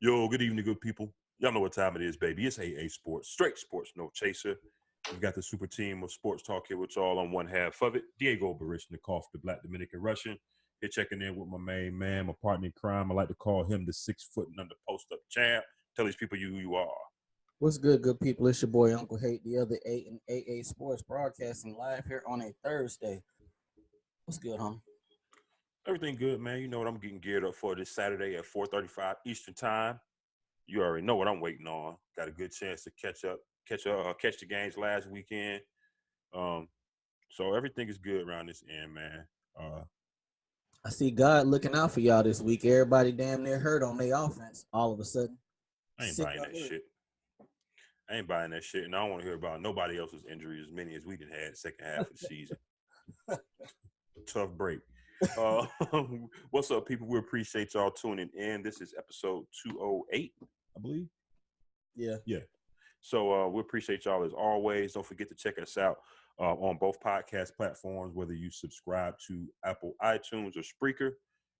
Yo, good evening, good people. Y'all know what time it is, baby. It's AA Sports, straight sports, no chaser. We've got the super team of sports talk here with y'all on one half of it. Diego Barishnikov, the Black Dominican Russian. Here checking in with my main man, my partner in crime. I like to call him the 6 foot and under post-up champ. Tell these people who you are. What's good people? It's your boy Uncle Hate, the other 8 and AA Sports, broadcasting live here on a Thursday. What's good, homie? Everything good, man. You know what I'm getting geared up for this Saturday at 4:35 Eastern time. You already know what I'm waiting on. Got a good chance to catch the games last weekend. So everything is good around this end, man. I see God looking out for y'all this week. Everybody damn near hurt on their offense all of a sudden. I ain't buying that shit. And I don't want to hear about nobody else's injuries, as many as we done had second half of the season. Tough break. What's up, people? We appreciate y'all tuning in. This is episode 208, I believe. Yeah. So we appreciate y'all as always. Don't forget to check us out on both podcast platforms, whether you subscribe to Apple iTunes or Spreaker.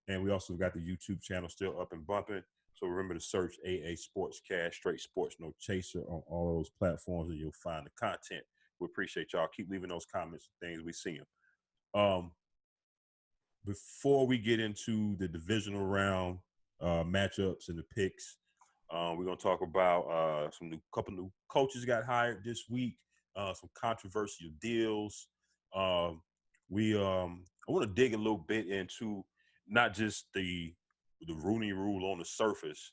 And we also got the YouTube channel still up and bumping. So remember to search AA Sportscast, straight sports, no chaser on all those platforms, and you'll find the content. We appreciate y'all. Keep leaving those comments and things. We see them. Before we get into the divisional round matchups and the picks, we're going to talk about couple new coaches got hired this week, some controversial deals. I want to dig a little bit into not just the Rooney Rule on the surface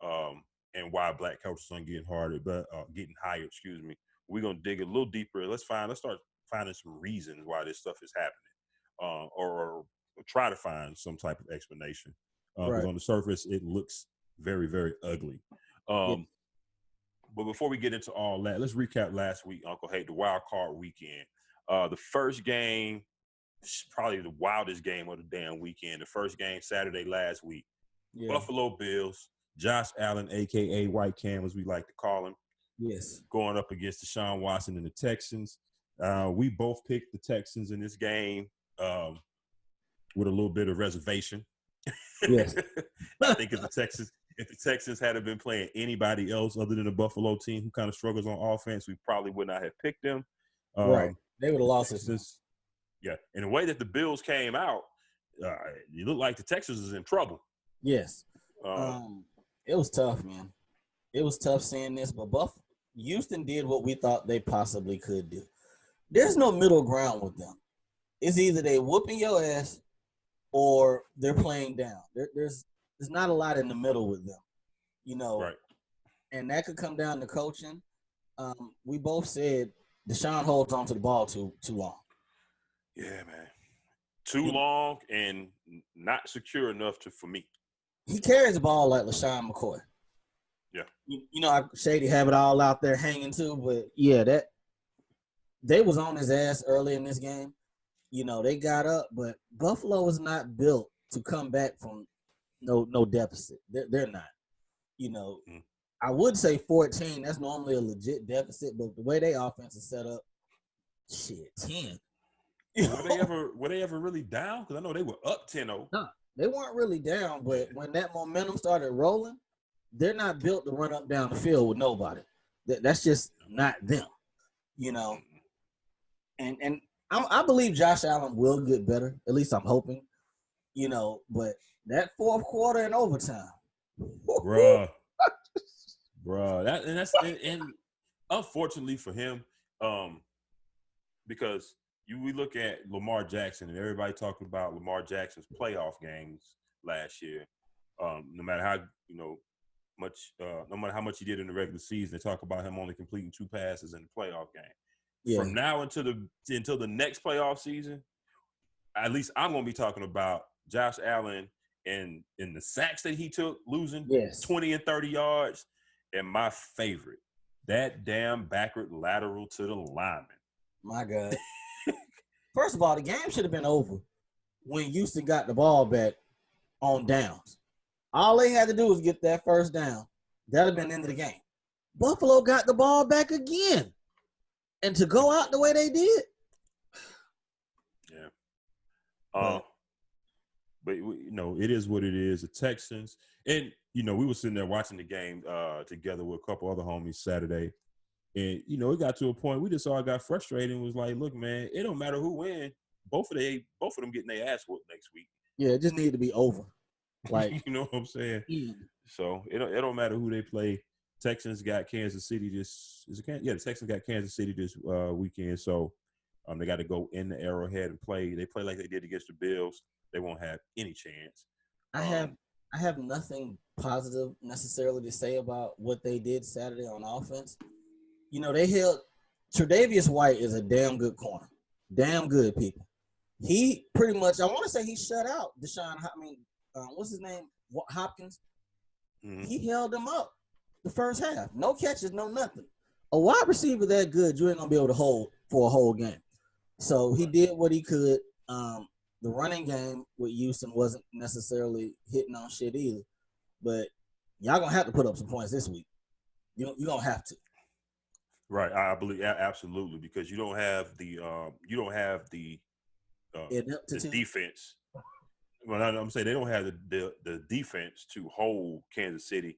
and why black coaches aren't getting hired. We're going to dig a little deeper. Let's start finding some reasons why this stuff is happening, or try to find some type of explanation. Because on the surface, it looks very, very ugly. But before we get into all that, let's recap last week, Uncle Hate, the wild card weekend. The first game, probably the wildest game of the damn weekend. The first game Saturday last week. Yeah. Buffalo Bills, Josh Allen, a.k.a. White Cam, as we like to call him. Yes. Going up against Deshaun Watson and the Texans. We both picked the Texans in this game with a little bit of reservation. Yes. I think if the Texans had been playing anybody else other than the Buffalo team who kind of struggles on offense, we probably would not have picked them. Right. They would have lost this. Yeah. In the way that the Bills came out, it looked like the Texans is in trouble. Yes. It was tough, man. It was tough seeing this, but Houston did what we thought they possibly could do. There's no middle ground with them. It's either they whooping your ass or they're playing down. There's not a lot in the middle with them, you know. Right. And that could come down to coaching. We both said Deshaun holds on to the ball too long. Yeah, man. Too long and not secure enough for me. He carries the ball like LaShawn McCoy. Yeah. You know, Shady have it all out there hanging too, but yeah, that they was on his ass early in this game. You know, they got up, but Buffalo was not built to come back from no deficit. They're not. You know, I would say 14. That's normally a legit deficit, but the way they offense is set up, 10. Were they ever really down? Because I know they were up 10-0. No, they weren't really down, but when that momentum started rolling, they're not built to run up down the field with nobody. That's just not them. You know, and I believe Josh Allen will get better. At least I'm hoping. You know, but that fourth quarter and overtime, bruh, and unfortunately for him, because we look at Lamar Jackson and everybody talking about Lamar Jackson's playoff games last year. No matter how how much he did in the regular season, they talk about him only completing 2 passes in the playoff game. Yeah. From now until the next playoff season, at least I'm going to be talking about Josh Allen and the sacks that he took, losing 20 and 30 yards, and my favorite, that damn backward lateral to the lineman. My God. First of all, the game should have been over when Houston got the ball back on downs. All they had to do was get that first down. That would have been the end of the game. Buffalo got the ball back again. And to go out the way they did. Yeah. But it is what it is. The Texans, and we were sitting there watching the game together with a couple other homies Saturday, and it got to a point we just all got frustrated and was like, look, man, it don't matter who win. Both of them getting their ass whooped next week. Yeah, it just needed to be over. Like, you know what I'm saying? Yeah. So it don't matter who they play. Texans got Kansas City the Texans got Kansas City this weekend. So they got to go in the Arrowhead and play. They play like they did against the Bills. They won't have any chance. I have nothing positive necessarily to say about what they did Saturday on offense. They held Tre'Davious White is a damn good corner. Damn good, people. He pretty much, I want to say he shut out what's his name? Hopkins. Mm-hmm. He held him up the first half. No catches, no nothing. A wide receiver that good, you ain't going to be able to hold for a whole game. So he did what he could. The running game with Houston wasn't necessarily hitting on shit either. But y'all going to have to put up some points this week. You're going to have to. Right. I believe absolutely, because you don't have the defense. Well, I'm saying they don't have the defense to hold Kansas City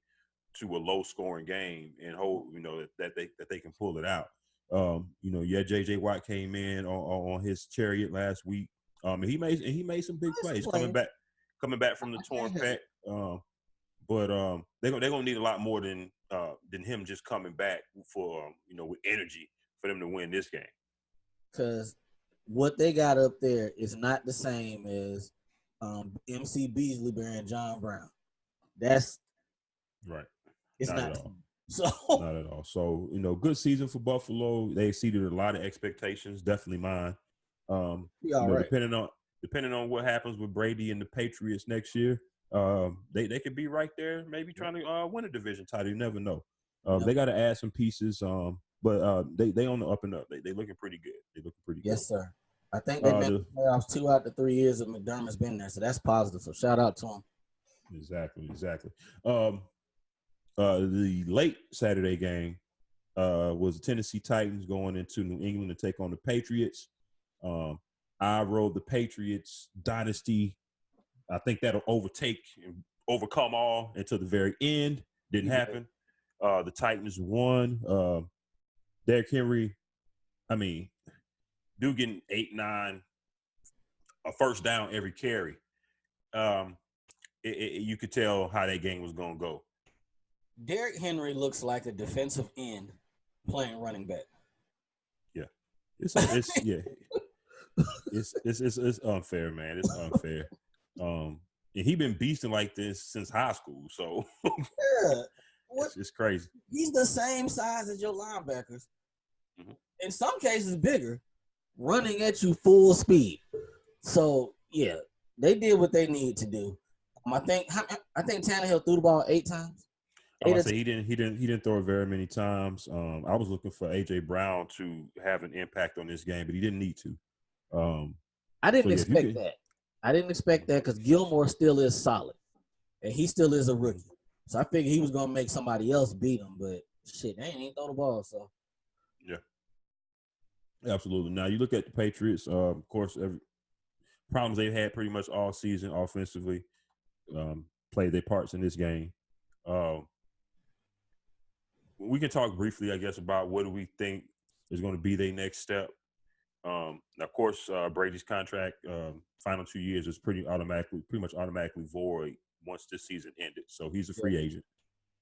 to a low scoring game and hold that they can pull it out. JJ Watt came in on his chariot last week. And he made some big plays coming back from the torn pec. But they're gonna need a lot more than him just coming back for with energy for them to win this game. Because what they got up there is not the same as MC Beasley bearing John Brown. That's right. It's not at all. So not at all. So good season for Buffalo. They exceeded a lot of expectations. Definitely mine. Right. Depending on what happens with Brady and the Patriots next year, they could be right there, maybe trying to win a division title. You never know. They got to add some pieces, but they on the up and up. They looking pretty good. They looking pretty good. Yes, sir. I think they've been in the playoffs 2 out of the 3 years that McDermott's been there, so that's positive. So shout out to him. Exactly. The late Saturday game was the Tennessee Titans going into New England to take on the Patriots. I rode the Patriots dynasty. I think that'll overtake and overcome all until the very end. Didn't happen. The Titans won. Derrick Henry, dude getting 8, 9, a first down every carry. You could tell how that game was going to go. Derrick Henry looks like a defensive end playing running back. Yeah, it's unfair, man. It's unfair. And he been beasting like this since high school, so yeah, it's crazy. He's the same size as your linebackers. Mm-hmm. In some cases, bigger, running at you full speed. So yeah, they did what they needed to do. I think Tannehill threw the ball 8 times. I would say he didn't throw it very many times. I was looking for AJ Brown to have an impact on this game, but he didn't need to. I didn't expect that. I didn't expect that because Gilmore still is solid, and he still is a rookie. So I figured he was gonna make somebody else beat him, but shit, they ain't throw the ball. So yeah, absolutely. Now you look at the Patriots. Of course, every problems they've had pretty much all season offensively played their parts in this game. We can talk briefly, I guess, about what do we think is going to be their next step. Of course, Brady's contract, final 2 years, is pretty much automatically void once this season ended. So he's a free agent.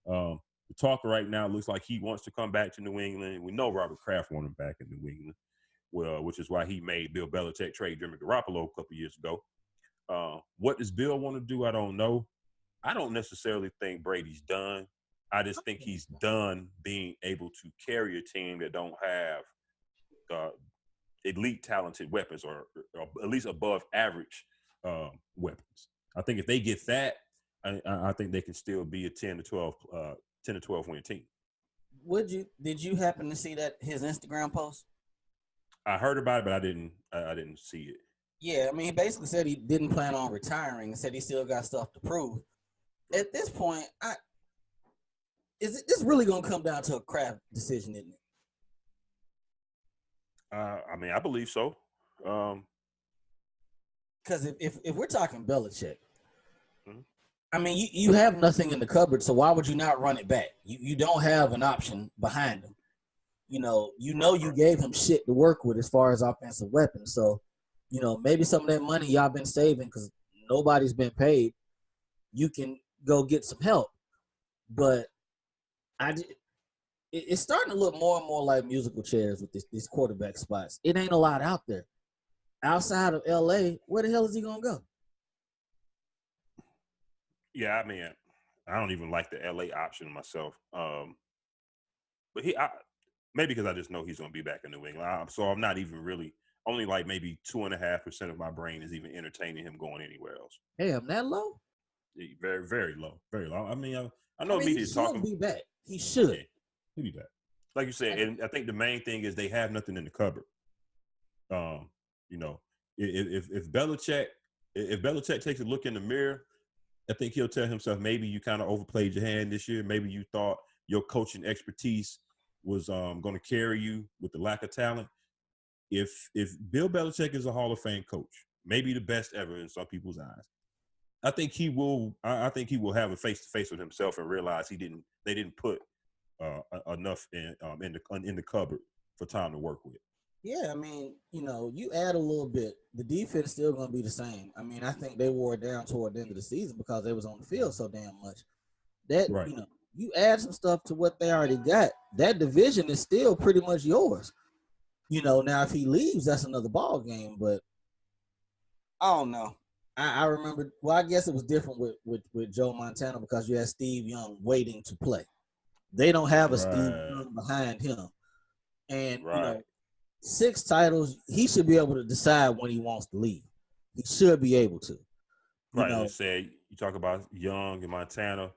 The talk right now looks like he wants to come back to New England. We know Robert Kraft wants him back in New England, which is why he made Bill Belichick trade Jimmy Garoppolo a couple years ago. What does Bill want to do? I don't know. I don't necessarily think Brady's done. I just think he's done being able to carry a team that don't have elite talented weapons or at least above average weapons. I think if they get that, I think they can still be a 10 to 12 win team. Did you happen to see his Instagram post? I heard about it, but I didn't see it. Yeah, he basically said he didn't plan on retiring and said he still got stuff to prove. At this point, this really gonna come down to a Kraft decision, isn't it? I believe so. Because if we're talking Belichick, Mm-hmm. I mean, you have nothing in the cupboard, so why would you not run it back? You don't have an option behind him. You gave him shit to work with as far as offensive weapons. So, maybe some of that money y'all been saving because nobody's been paid. You can go get some help, but it's starting to look more and more like musical chairs with these quarterback spots. It ain't a lot out there outside of LA. Where the hell is he gonna go? Yeah, I mean, I don't even like the LA option myself. But maybe because I just know he's going to be back in New England. So I'm not even really only like maybe 2.5% of my brain is even entertaining him going anywhere else. Damn, that low? Very, very low, very low. I mean, I know he media should talking. Be back. He should. Yeah, he'll be back. Like you said, and I think the main thing is they have nothing in the cupboard. If Belichick takes a look in the mirror, I think he'll tell himself maybe you kind of overplayed your hand this year. Maybe you thought your coaching expertise was going to carry you with the lack of talent. If Bill Belichick is a Hall of Fame coach, maybe the best ever in some people's eyes, I think he will. I think he will have a face to face with himself and realize they didn't put enough in the cupboard for time to work with. Yeah, I mean, you add a little bit, the defense still going to be the same. I mean, I think they wore it down toward the end of the season because they was on the field so damn much. That right. You add some stuff to what they already got. That division is still pretty much yours. Now if he leaves, that's another ball game. But I don't know. I remember. Well, I guess it was different with Joe Montana because you had Steve Young waiting to play. They don't have a Steve Young behind him, and 6 titles. He should be able to decide when he wants to leave. He should be able to. Right. Say you talk about Young and Montana.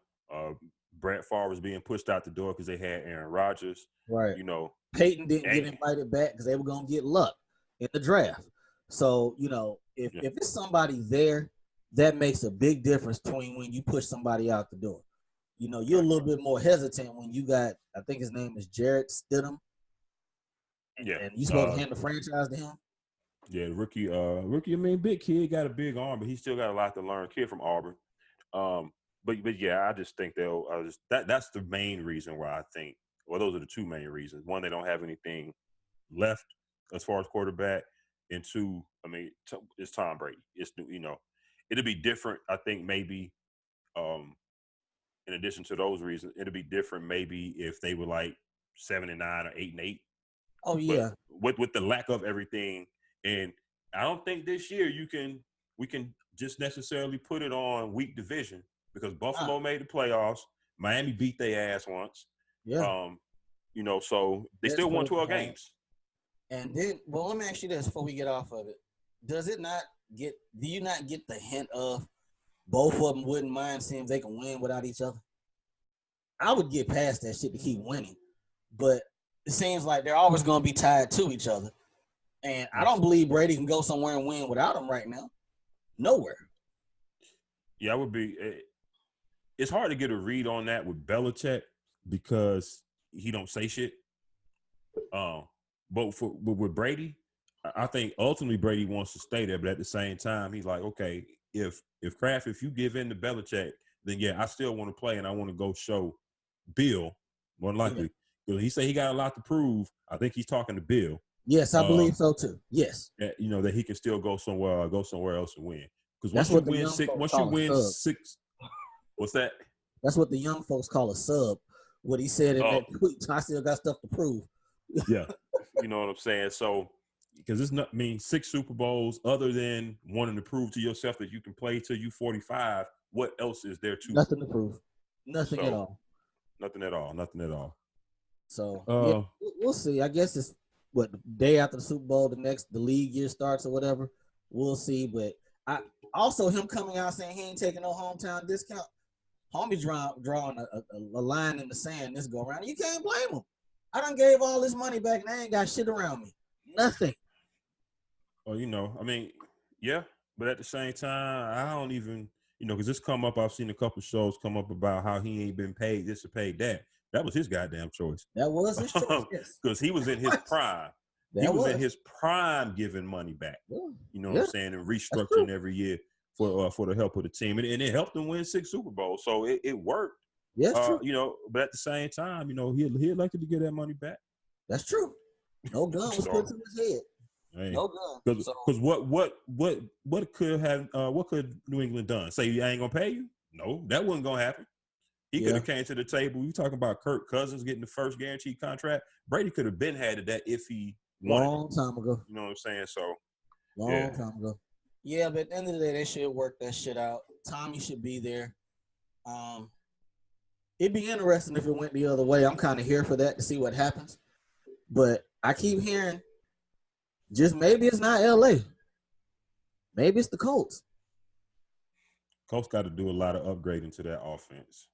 Brett Favre was being pushed out the door because they had Aaron Rodgers. Right. Peyton didn't get invited back because they were gonna get Luck in the draft. So if it's somebody there, that makes a big difference between when you push somebody out the door. You're a little bit more hesitant when you got, I think his name is Jarrett Stidham. Yeah. And you supposed to hand the franchise to him? Yeah, rookie. I mean, big kid, got a big arm, but he still got a lot to learn. Kid from Auburn. But yeah, I just think that's the main reason why I think. Well, those are the two main reasons. One, they don't have anything left as far as quarterback, and two, I mean, it's Tom Brady. It's it'll be different. I think maybe. In addition to those reasons, it'll be different maybe if they were like 7-9 or 8-8. Oh yeah. But with the lack of everything, and I don't think this year we can just necessarily put it on weak division because Buffalo made the playoffs. Miami beat their ass once. Yeah. So they still won 12 games. And then, well, let me ask you this before we get off of it. Do you not get the hint of both of them wouldn't mind seeing if they can win without each other? I would get past that shit to keep winning. But it seems like they're always going to be tied to each other. And I don't believe Brady can go somewhere and win without them right now. Nowhere. Yeah, I would be. It's hard to get a read on that with Belichick because he don't say shit. But with Brady, I think ultimately Brady wants to stay there. But at the same time, he's like, okay, if you give in to Belichick, then yeah, I still want to play and I want to go show Bill, more than likely. Yeah. He said he got a lot to prove. I think he's talking to Bill. Yes, I believe so too. Yes. That, that he can still go somewhere else and win. Because once you win six, what's that? That's what the young folks call a sub. What he said in that tweet, I still got stuff to prove. Yeah. You know what I'm saying? So, because it's not 6 Super Bowls other than wanting to prove to yourself that you can play till you 45. What else is there to Nothing to prove. Nothing at all. Nothing at all. So yeah, we'll see. I guess it's the day after the Super Bowl, the league year starts or whatever. We'll see. But also him coming out saying he ain't taking no hometown discount. Homie drawing a line in the sand this go around. You can't blame him. I done gave all this money back and I ain't got shit around me. Nothing. Well, I mean, yeah, but at the same time, I don't even, because this come up, I've seen a couple shows come up about how he ain't been paid this or paid that. That was his goddamn choice. That was his choice, yes. Because he was in his prime. He was in his prime giving money back. Yeah. You know what I'm saying? And restructuring every year for the help of the team. And it helped him win 6 Super Bowls. So it worked. Yeah, that's true. You know, but at the same time, you know, he elected to get that money back. That's true. No gun was put to his head. Hey, no gun. Because what could New England done? Say I ain't gonna pay you? No, that wasn't gonna happen. He could have came to the table. You talking about Kirk Cousins getting the first guaranteed contract? Brady could have been had that if he wanted. Long time ago. You know what I'm saying? So long time ago. Yeah, but at the end of the day, they should work that shit out. Tommy should be there. It'd be interesting if it went the other way. I'm kind of here for that to see what happens. But I keep hearing just maybe it's not LA. Maybe it's the Colts. Colts got to do a lot of upgrading to that offense.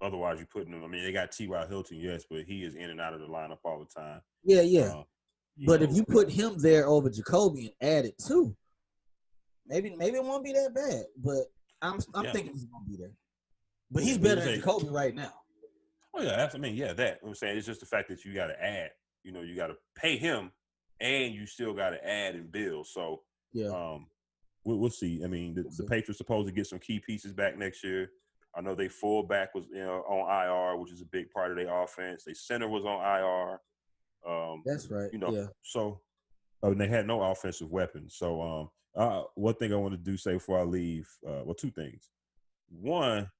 Otherwise, you're putting them. I mean, they got T.Y. Hilton, yes, but he is in and out of the lineup all the time. Yeah. But if you put him there over Jacoby and add it too, maybe it won't be that bad. But I'm thinking he's gonna be there. But he's better than Jacoby right now. Oh yeah, I mean, that. I'm saying it's just the fact that you got to add. You know, you got to pay him, and you still got to add and build. So we'll see. I mean, the Patriots supposed to get some key pieces back next year. I know they fullback was on IR, which is a big part of their offense. Their center was on IR. That's right. You know, so and they had no offensive weapons. So one thing I want to say before I leave, two things. One,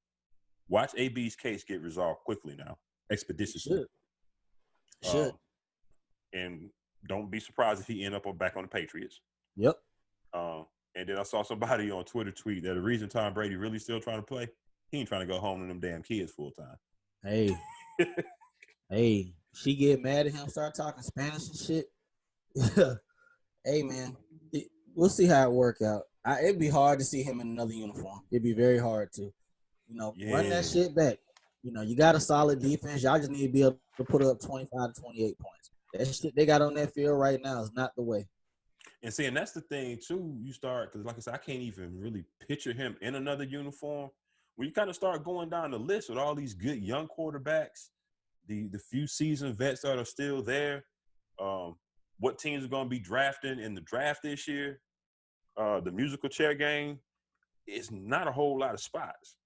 watch AB's case get resolved quickly now, expeditiously. Should. And don't be surprised if he end up back on the Patriots. Yep. And then I saw somebody on Twitter tweet that the reason Tom Brady really still trying to play, he ain't trying to go home to them damn kids full time. Hey, she get mad at him, start talking Spanish and shit. Hey, man, we'll see how it work out. It'd be hard to see him in another uniform. It'd be very hard to, run that shit back. You got a solid defense. Y'all just need to be able to put up 25 to 28 points. That shit they got on that field right now is not the way. And that's the thing, too. You start, because like I said, I can't even really picture him in another uniform. When you kind of start going down the list with all these good young quarterbacks, the few seasoned vets that are still there, what teams are going to be drafting in the draft this year, the musical chair game, it's not a whole lot of spots.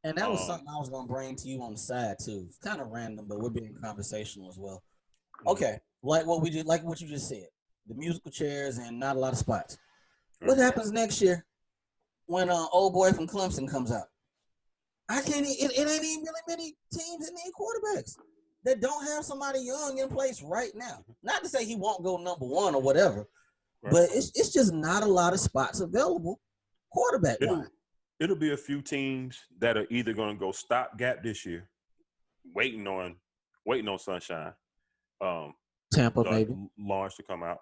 And that was something I was going to bring to you on the side, too. It's kind of random, but we're being conversational as well. Okay, like what you just said, the musical chairs and not a lot of spots. What happens next year when old boy from Clemson comes out? It ain't even really many teams that need quarterbacks that don't have somebody young in place right now. Not to say he won't go number one or whatever, but it's just not a lot of spots available quarterback-wise. It'll be a few teams that are either going to go stopgap this year, waiting on Sunshine. Tampa, maybe. Lawrence to come out.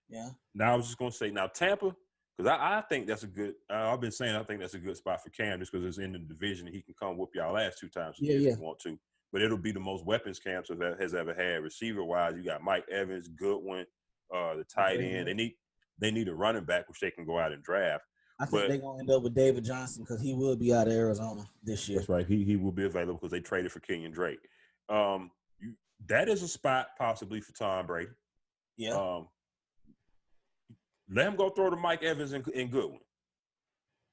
Yeah. Now I was just going to say, Tampa, because I think that's a good I've been saying I think that's a good spot for Cam just because it's in the division. He can come whoop y'all ass 2 times if he want to. But it'll be the most weapons Cam has ever had. Receiver-wise, you got Mike Evans, Goodwin, the tight end. They need a running back, which they can go out and draft. I think they're going to end up with David Johnson because he will be out of Arizona this year. That's right. He will be available because they traded for Kenyon Drake. That is a spot possibly for Tom Brady. Yeah. Let him go throw to Mike Evans and Goodwin.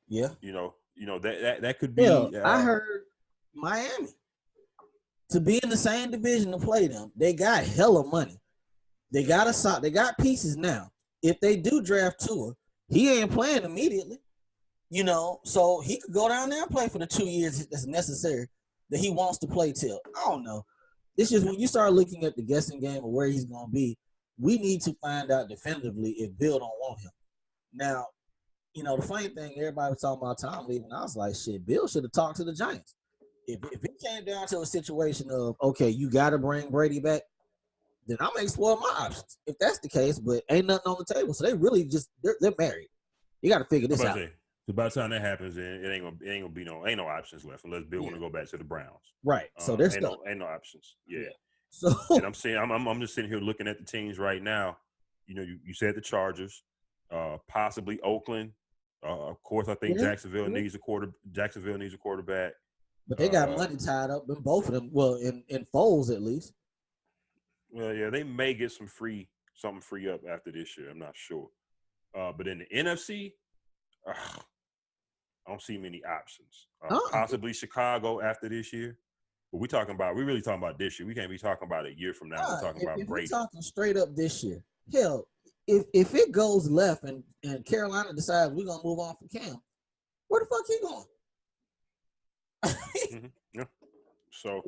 Yeah. That could be. I heard Miami to be in the same division to play them. They got hella money. They got pieces now. If they do draft Tua, he ain't playing immediately. So he could go down there and play for the 2 years that's necessary that he wants to play till. I don't know. It's just when you start looking at the guessing game of where he's going to be, we need to find out definitively if Bill don't want him. Now, the funny thing, everybody was talking about Tom leaving. I was like, shit, Bill should have talked to the Giants. If it came down to a situation of, okay, you got to bring Brady back, then I'm going to explore my options. If that's the case, but ain't nothing on the table. So they really they're married. You got to figure this out. So by the time that happens, it ain't gonna be no options left unless Bill want to go back to the Browns. Right. So there's ain't no options. Yeah. So and I'm saying I'm just sitting here looking at the teams right now. You said the Chargers, possibly Oakland. Of course, I think Jacksonville needs a quarterback. But they got money tied up in both of them. Well, in Foles at least. Well, yeah, they may get some free something free up after this year. I'm not sure. But in the NFC, I don't see many options. Possibly Chicago after this year. But we really talking about this year. We can't be talking about a year from now. We're talking about if we're Brady. talking straight up this year, hell, if it goes left and Carolina decides we're gonna move on from Cam, where the fuck he going? Yeah. So,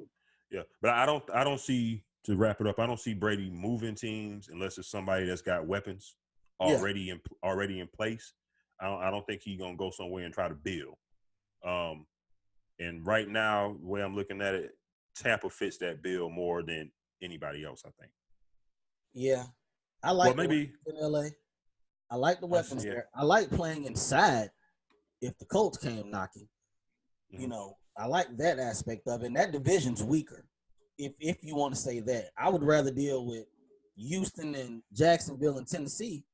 yeah, but I don't see, to wrap it up, I don't see Brady moving teams unless it's somebody that's got weapons already in place. I don't think he's gonna go somewhere and try to build. And right now, the way I'm looking at it, Tampa fits that bill more than anybody else, I think. Yeah, I like maybe in LA. I like the weapons there. I like playing inside. If the Colts came knocking, you know, I like that aspect of it. And that division's weaker. If you want to say that, I would rather deal with Houston and Jacksonville and Tennessee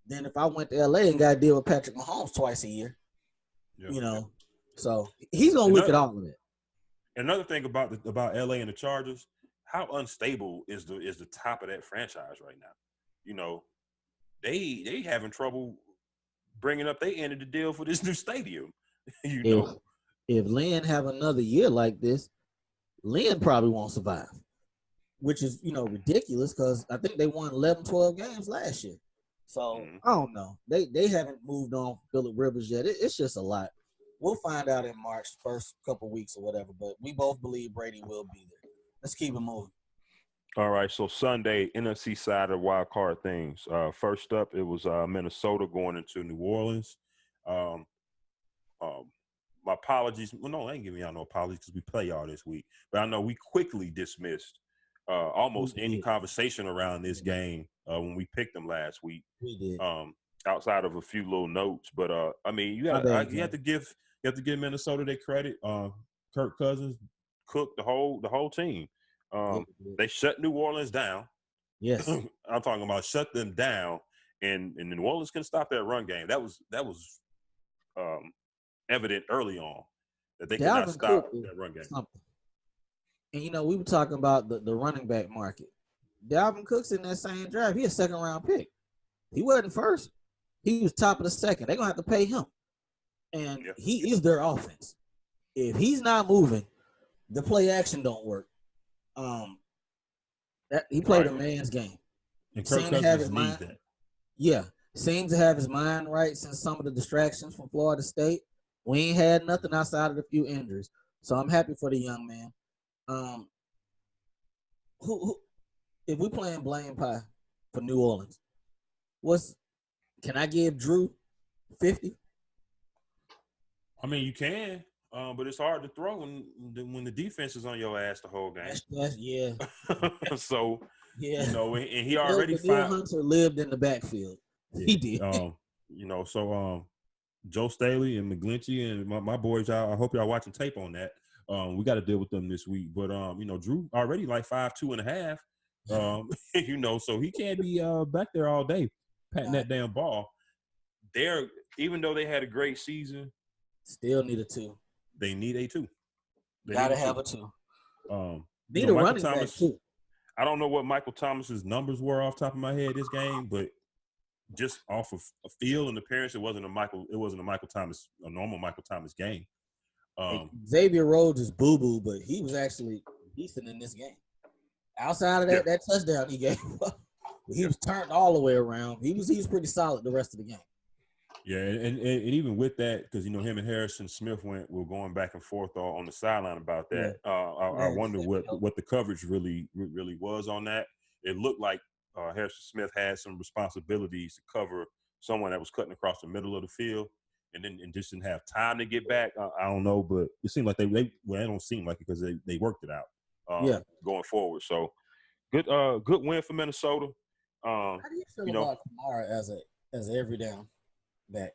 than if I went to LA and got to deal with Patrick Mahomes twice a year. Yeah. You know, so he's gonna look at all of it. Another thing about LA and the Chargers, how unstable is the top of that franchise right now? You know, they having trouble bringing up their end of the deal for this new stadium. If Lynn have another year like this, Lynn probably won't survive, which is, ridiculous because I think they won 11, 12 games last year. So I don't know. They haven't moved on Phillip Rivers yet. It's just a lot. We'll find out in March, first couple weeks or whatever, but we both believe Brady will be there. Let's keep it moving. All right, so Sunday, NFC side of wild card things. First up, it was Minnesota going into New Orleans. My apologies. Well, no, I ain't giving y'all no apologies because we play y'all this week. But I know we quickly dismissed almost any conversation around this game when we picked them last week. We did. Outside of a few little notes, but I mean, you have to give Minnesota their credit. Kirk Cousins cooked the whole team. They shut New Orleans down. Yes, I'm talking about shut them down, and New Orleans can stop that run game. That was evident early on that they could not stop that run game. Something. And we were talking about the running back market. Dalvin Cook's in that same draft. He a second round pick. He wasn't first. He was top of the second. They're gonna have to pay him, and he is their offense. If he's not moving, the play action don't work. He played a man's game. And Kirk Cousins needs that. Yeah, seems to have his mind right since some of the distractions from Florida State. We ain't had nothing outside of the few injuries, so I'm happy for the young man. Who if we playing blame pie for New Orleans, can I give Drew 50? I mean, you can, but it's hard to throw when the defense is on your ass the whole game. Yeah. So and he Danielle Hunter lived in the backfield. Yeah. He did. Joe Staley and McGlinchey and my boys, I hope y'all watching tape on that. We got to deal with them this week. But Drew already like 5'2.5". So he can't be back there all day patting that damn ball. Even though they had a great season, still need a 2. They need a 2. Gotta have a 2. Need a running back too. I don't know what Michael Thomas's numbers were off the top of my head this game, but just off of a feel and appearance, it wasn't a normal Michael Thomas game. Xavier Rhodes is boo-boo, but he was actually decent in this game. Outside of that touchdown he gave up, he was turned all the way around. He was pretty solid the rest of the game. Yeah, and even with that, because him and Harrison Smith were going back and forth on the sideline about that. Yeah. I wonder what the coverage really was on that. It looked like Harrison Smith had some responsibilities to cover someone that was cutting across the middle of the field, and just didn't have time to get back. I don't know, but it seemed like it don't seem like it because they worked it out. Going forward. So good win for Minnesota. How do you feel about Kamara as an every down back?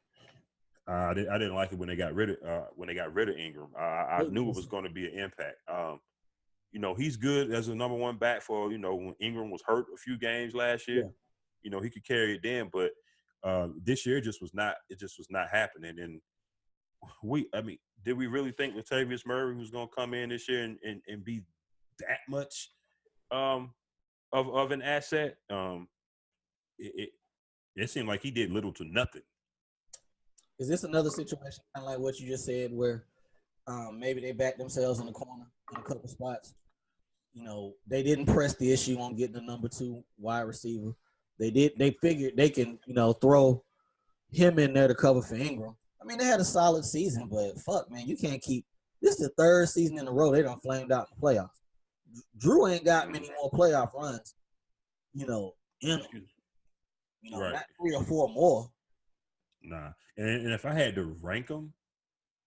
I didn't like it when they got rid of Ingram. I knew it was going to be an impact. He's good as a number one back for when Ingram was hurt a few games last year. Yeah. He could carry it then, but this year it just was not happening. And did we really think Latavius Murray was going to come in this year and be that much of an asset? it seemed like he did little to nothing. Is this another situation kind of like what you just said, where maybe they backed themselves in the corner in a couple spots? You know, they didn't press the issue on getting the number 2 wide receiver. They figured they can, throw him in there to cover for Ingram. I mean, they had a solid season, but fuck, man, you can't keep. This is the 3rd season in a row they done flamed out in the playoffs. Drew ain't got many more playoff runs, in him. Right. Not 3 or 4 more. Nah, and if I had to rank them,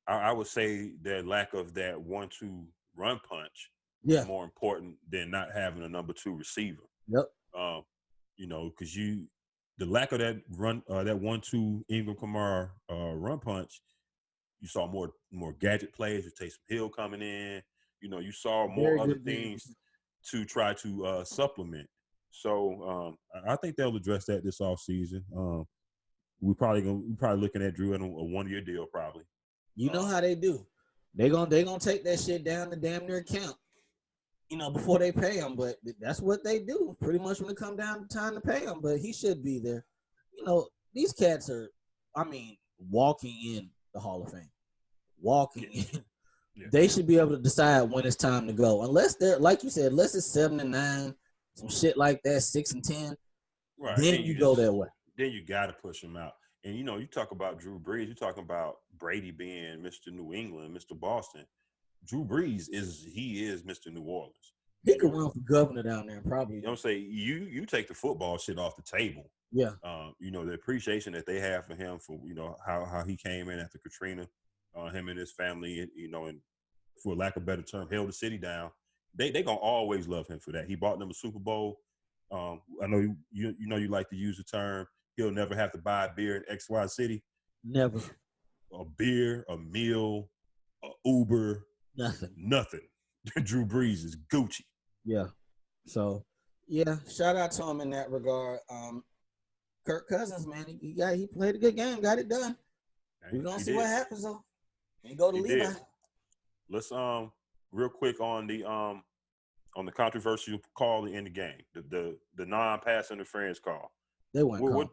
I would say their lack of that 1-2 run punch is more important than not having a number 2 receiver. Yep. Because the lack of that run, that 1-2 Ingram Kamara run punch, you saw more gadget plays with Taysom Hill coming in. You saw more other things to try to supplement. So I think they'll address that this offseason. We're probably looking at Drew in a 1-year deal, probably. You know how they do. They gonna take that shit down to damn near camp, before they pay him. But that's what they do pretty much when it come down to time to pay him. But he should be there. These cats are, walking in the Hall of Fame. Walking in. Yeah. They should be able to decide when it's time to go. Unless they're, like you said, unless it's 7-9, some shit like that, 6-10. Right. Then you go that way. Then you got to push them out. And, you talk about Drew Brees. You're talking about Brady being Mr. New England, Mr. Boston. Drew Brees is Mr. New Orleans. He could run for governor down there, probably. I'm saying you take the football shit off the table. Yeah. The appreciation that they have for him for, how he came in after Katrina, him and his family, and for lack of a better term, held the city down. They gonna always love him for that. He bought them a Super Bowl. I know you like to use the term, he'll never have to buy a beer in XY City. Never. A beer, a meal, a Uber. Nothing. Drew Brees is Gucci. Yeah. So, yeah, shout out to him in that regard. Kirk Cousins, man, he played a good game, got it done. We're gonna see what happens though. And go to Levi. Did. Let's real quick on the controversial call in the game, the non-pass interference call. They weren't calling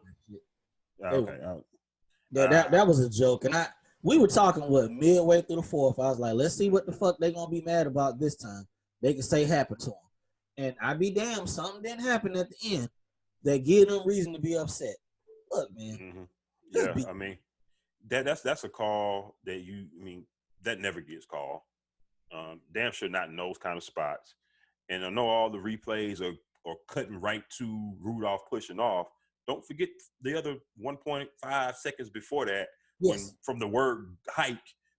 that shit. Okay. That was a joke. And we were talking midway through the 4th. I was like, let's see what the fuck they gonna be mad about this time. They can say happened to them. And I'd be damned, something didn't happen at the end that give them reason to be upset. Look, man. Mm-hmm. Yeah, that's a call that that never gets called. Damn sure not in those kind of spots. And I know all the replays are cutting right to Rudolph pushing off. Don't forget the other 1.5 seconds before that, when from the word hike,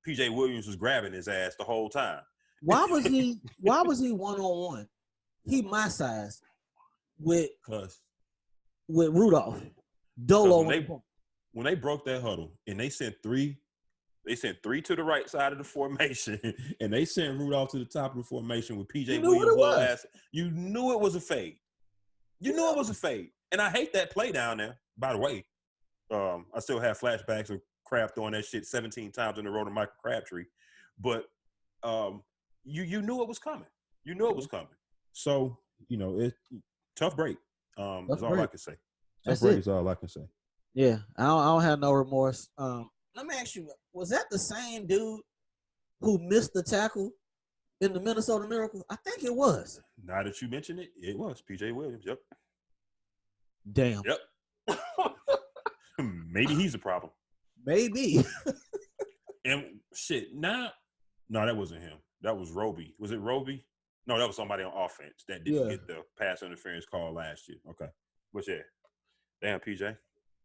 PJ Williams was grabbing his ass the whole time. Why was he 1-on-1? He my size with Rudolph. Dolo. When they broke that huddle and they sent three to the right side of the formation, and they sent Rudolph to the top of the formation with PJ Williams' little ass. You knew it was a fade. Knew it was a fade. And I hate that play down there, by the way. I still have flashbacks of Crab throwing that shit 17 times in a row to Michael Crabtree. But you knew it was coming. You knew it was coming. So, it's tough break. That's all I can say. Tough break is all I can say. Yeah, I don't have no remorse. Let me ask you, was that the same dude who missed the tackle in the Minnesota Miracle? I think it was. Now that you mention it, it was PJ Williams. Yep. Damn. Yep. Maybe he's a problem. Maybe. And shit, no, that wasn't him. That was Roby. Was it Roby? No, that was somebody on offense that didn't get the pass interference call last year. Okay. But yeah. Damn, PJ.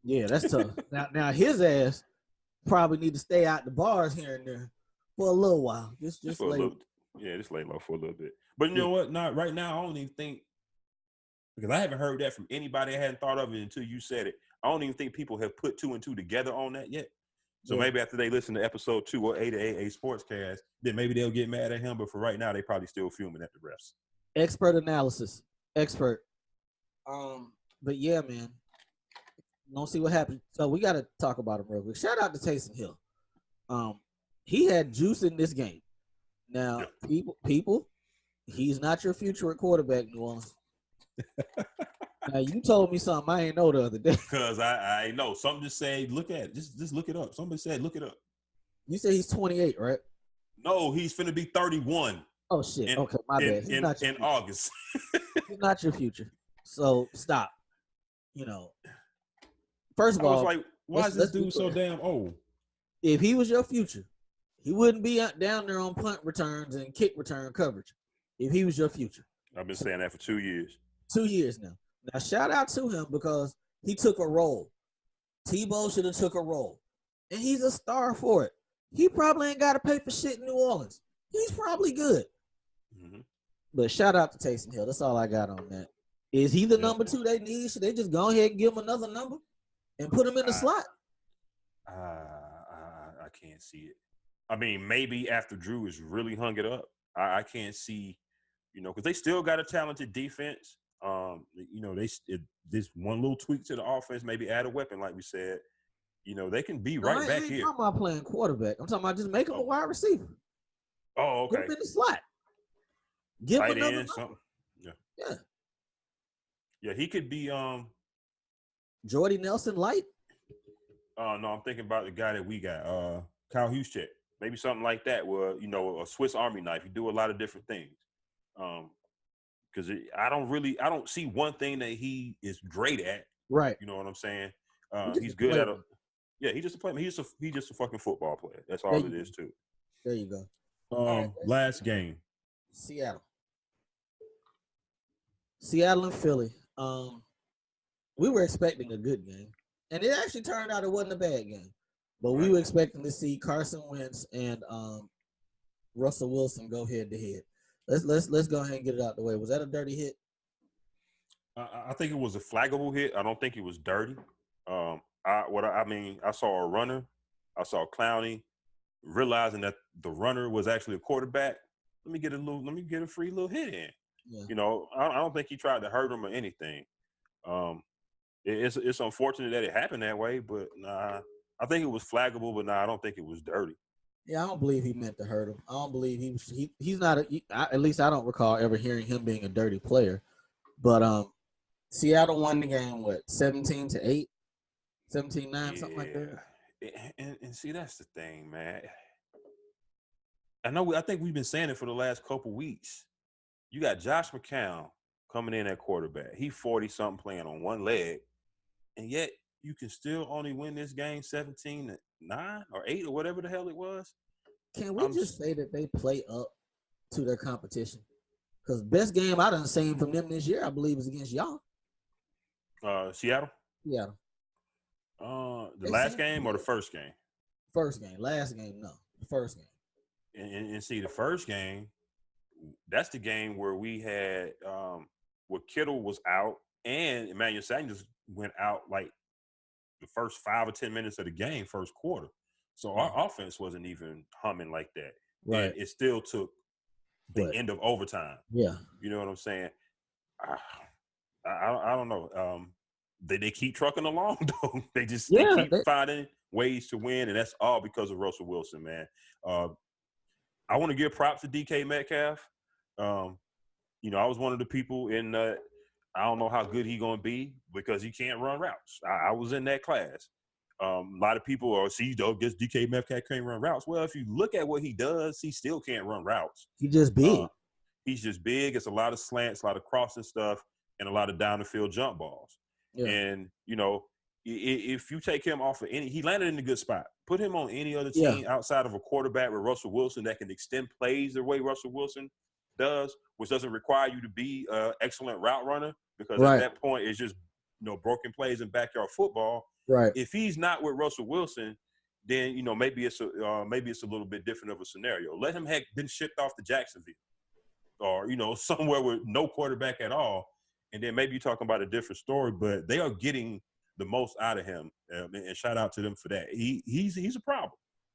Yeah, that's tough. Now his ass probably need to stay out the bars here and there for a little while. Just for a little, just lay low for a little bit. But you know what? Not right now. I don't even think, because I haven't heard that from anybody. I hadn't thought of it until you said it. I don't even think people have put 2 and 2 together on that yet. So maybe after they listen to episode 2 or 8 of AA Sportscast, then maybe they'll get mad at him. But for right now, they probably still fuming at the refs. Expert analysis. Expert. But yeah, man. Don't see what happened. So we got to talk about him real quick. Shout out to Taysom Hill. He had juice in this game. Now, people, he's not your future at quarterback, New Orleans. Now you told me something I ain't know the other day. Cause I know something just said look at it. Just look it up. Somebody said look it up. You said he's 28, right? No, he's finna be 31 Oh shit. in Okay, my in bad. He's in, not your in future. August. He's not your future. So stop. You know. First of I was all, like, why is this be dude so clear. damn old? If he was your future, he wouldn't be down there on punt returns and kick return coverage. If he was your future. I've been saying that for 2 years. 2 years now. Now shout out to him because he took a role. Tebow should have took a role. And he's a star for it. He probably ain't got to pay for shit in New Orleans. He's probably good. Mm-hmm. But shout out to Taysom Hill. That's all I got on that. Is he the number 2 they need? Should they just go ahead and give him another number and put him in the slot? I can't see it. I mean, maybe after Drew has really hung it up, I can't see, because they still got a talented defense. This one little tweak to the offense, maybe add a weapon, like we said. They can be right back here. I'm not playing quarterback. I'm talking about just make him a wide receiver. Oh, okay. Put him in the slot. Give him another number. Something. Yeah. Yeah, he could be Jordy Nelson light. No, I'm thinking about the guy that we got, Kyle Juszczyk. Maybe something like that where, a Swiss Army knife. You do a lot of different things. Because I don't see one thing that he is great at. Right. You know what I'm saying? He's good at he's just a player. He's just a fucking football player. That's all it is too. There you go. Last game. Seattle and Philly. We were expecting a good game. And it actually turned out it wasn't a bad game. But we were expecting to see Carson Wentz and Russell Wilson go head to head. Let's go ahead and get it out the way. Was that a dirty hit? I think it was a flaggable hit. I don't think it was dirty. I saw a runner. I saw Clowney realizing that the runner was actually a quarterback. Let me get a free little hit in. Yeah. I don't think he tried to hurt him or anything. It's unfortunate that it happened that way, but nah, I think it was flaggable, but I don't think it was dirty. Yeah, I don't believe he meant to hurt him. I don't believe he's not at least I don't recall ever hearing him being a dirty player. But Seattle won the game 17-8, 17-9, something like that. And see, that's the thing, man. I think we've been saying it for the last couple weeks. You got Josh McCown coming in at quarterback. He 40-something playing on one leg. And yet you can still only win this game 17-9 or 8 or whatever the hell it was. Can we just say that they play up to their competition? Because best game I done seen from them this year, I believe, is against y'all. Seattle? Yeah. The last game or the first game? First game. Last game, no. The first game. And see, the first game, that's the game where we had where Kittle was out and Emmanuel Sanders went out like the first 5 or 10 minutes of the game, first quarter. So our offense wasn't even humming like that. Right. And it still took the end of overtime. Yeah. You know what I'm saying? I don't know. They keep trucking along, though. They keep finding ways to win, and that's all because of Russell Wilson, man. I want to give props to DK Metcalf. I was one of the people in I don't know how good he's going to be because he can't run routes. I was in that class. A lot of people guess DK Metcalf can't run routes. Well, if you look at what he does, he still can't run routes. He's just big. He's just big. It's a lot of slants, a lot of crossing stuff, and a lot of down the field jump balls. Yeah. And, if you take him off of he landed in a good spot. Put him on any other team outside of a quarterback with Russell Wilson that can extend plays the way Russell Wilson does, which doesn't require you to be an excellent route runner because at that point it's just broken plays in backyard football. Right. If he's not with Russell Wilson, then maybe it's a little bit different of a scenario. Let him have been shipped off to Jacksonville or somewhere with no quarterback at all, and then maybe you're talking about a different story. But they are getting the most out of him, and shout out to them for that. He's a problem,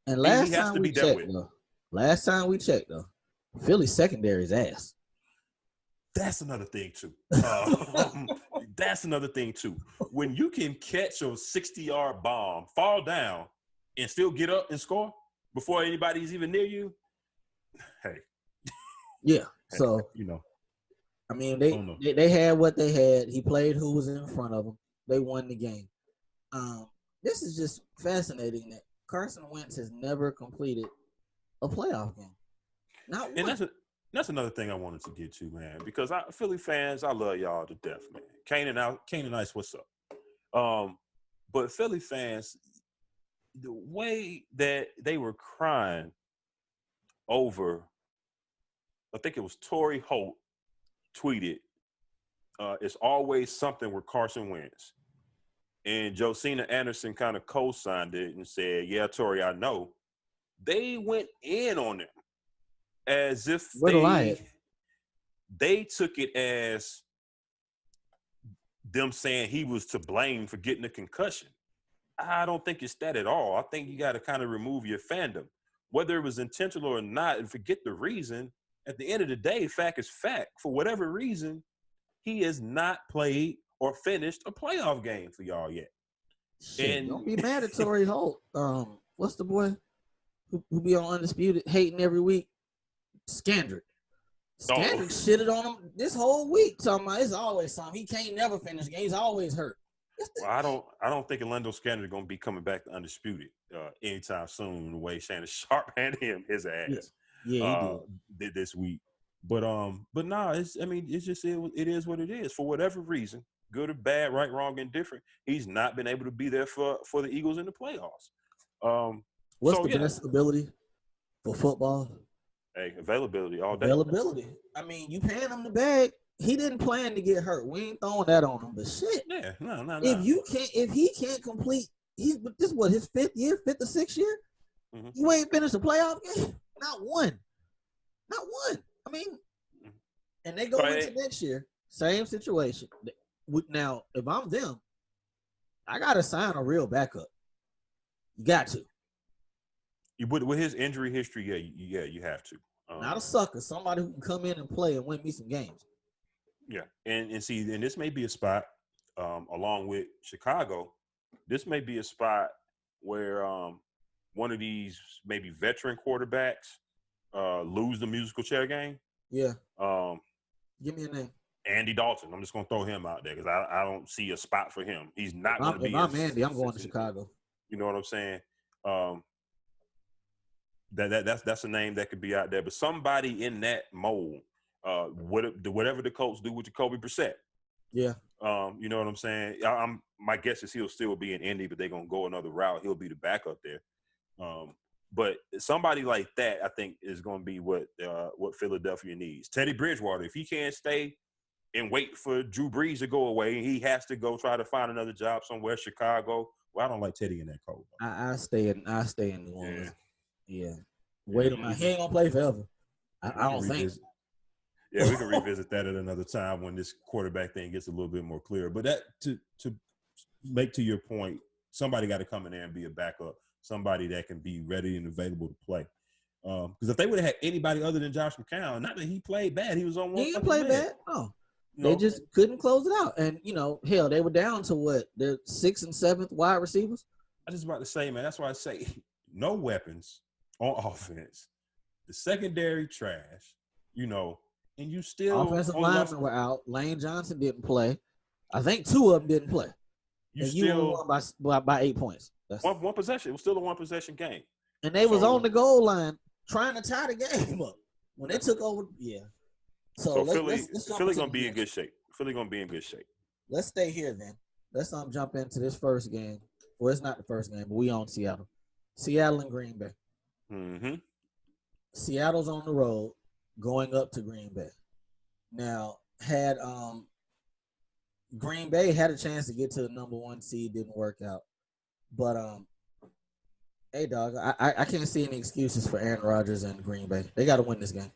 and he has to be dealt with. Last time we checked, though, Philly secondary's ass. That's another thing too. That's another thing too. When you can catch a 60-yard bomb, fall down, and still get up and score before anybody's even near you, hey. Yeah. So I mean, I don't know. they had what they had. He played who was in front of him. They won the game. This is just fascinating that Carson Wentz has never completed a playoff game. Not one. And that's another thing I wanted to get to, man, because Philly fans, I love y'all to death, man. Kane and Ice, what's up? But Philly fans, the way that they were crying over, I think it was Torrey Holt tweeted, it's always something with Carson Wentz. And Josina Anderson kind of co-signed it and said, yeah, Torrey, I know. They went in on him as if they took it as them saying he was to blame for getting a concussion. I don't think it's that at all. I think you got to kind of remove your fandom. Whether it was intentional or not, and forget the reason, at the end of the day, fact is fact. For whatever reason, he has not played or finished a playoff game for y'all yet. Shit, and don't be mad at Torrey Holt. What's the boy who be on Undisputed hating every week? Skandrick. Skandrick shitted on him this whole week. Talking about it's always something. He can't never finish games. He's always hurt. Well, I don't think Orlando Skandrick gonna be coming back to Undisputed anytime soon. The way Shannon Sharp handed him his ass, he did this week. But nah, it's just it is what it is. For whatever reason, good or bad, right, wrong, indifferent, he's not been able to be there for the Eagles in the playoffs. What's the best ability for football? Hey, availability all day. Availability. I mean, you paying him the bag. He didn't plan to get hurt. We ain't throwing that on him. But shit. Yeah, no. If he can't complete, this is what, his fifth or sixth year? Mm-hmm. You ain't finished a playoff game? Not one. I mean, and they go into next year, same situation. Now, if I'm them, I gotta sign a real backup. You got to. With his injury history, you have to. Not a sucker. Somebody who can come in and play and win me some games. Yeah, and see, and this may be a spot, along with Chicago, this may be a spot where one of these maybe veteran quarterbacks lose the musical chair game. Yeah. Give me a name. Andy Dalton. I'm just gonna throw him out there because I don't see a spot for him. He's not going to be. If I'm Andy, I'm going to Chicago. You know what I'm saying? That's a name that could be out there, but somebody in that mold. Whatever the Colts do with Jacoby Brissett. Yeah. You know what I'm saying? My guess is he'll still be in Indy, but they're gonna go another route. He'll be the backup there. But somebody like that, I think, is gonna be what Philadelphia needs. Teddy Bridgewater, if he can't stay and wait for Drew Brees to go away, he has to go try to find another job somewhere. Chicago. Well, I don't like Teddy in that cold. I stay in New Orleans. Yeah. Wait a minute. He ain't gonna play forever. I don't think. Yeah, we can revisit that at another time when this quarterback thing gets a little bit more clear. But that to make to your point, somebody got to come in there and be a backup, somebody that can be ready and available to play. Because if they would have had anybody other than Josh McCown, not that he played bad, he was on one. He didn't play bad. No, they just couldn't close it out. And hell, they were down to what? Their 6th and 7th wide receivers. I was just about to say, man. That's why I say no weapons on offense. The secondary trash. And you still offensive linemen were out. Lane Johnson didn't play. I think 2 of them didn't play. You won by 8 points. That's one possession. It was still a 1-possession game. And they was on the goal line trying to tie the game up when they took over. Yeah. So Philly gonna be in good shape. Let's stay here then. Let's jump into this first game. Well, it's not the first game, but we on Seattle. Seattle and Green Bay. Mm-hmm. Seattle's on the road, going up to Green Bay. Now, had Green Bay had a chance to get to the number 1 seed, didn't work out. But hey, dog, I can't see any excuses for Aaron Rodgers and Green Bay. They got to win this game.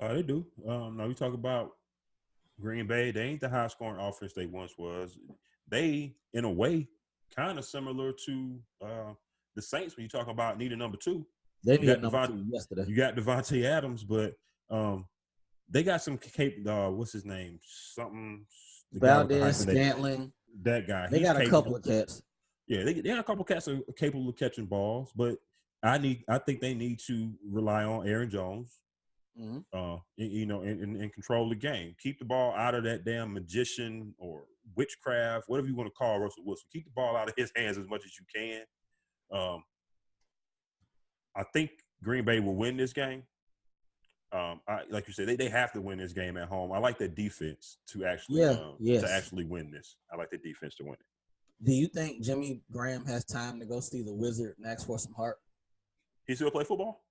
They do. Now we talk about Green Bay. They ain't the high scoring offense they once was. They, in a way, kind of similar to the Saints when you talk about needing number 2. They needed number 2 yesterday. You got Devontae Adams, but they got some what's his name? Something. Valdez, Scantling. That guy. They got a couple of cats. Yeah, they got a couple of cats that are capable of catching balls, but I think they need to rely on Aaron Jones And control the game. Keep the ball out of that damn magician or witchcraft, whatever you want to call Russell Wilson. Keep the ball out of his hands as much as you can. I think Green Bay will win this game. Like you said, they have to win this game at home. I like their defense to actually win this. I like the defense to win it. Do you think Jimmy Graham has time to go see the Wizard and ask for some heart? He still play football?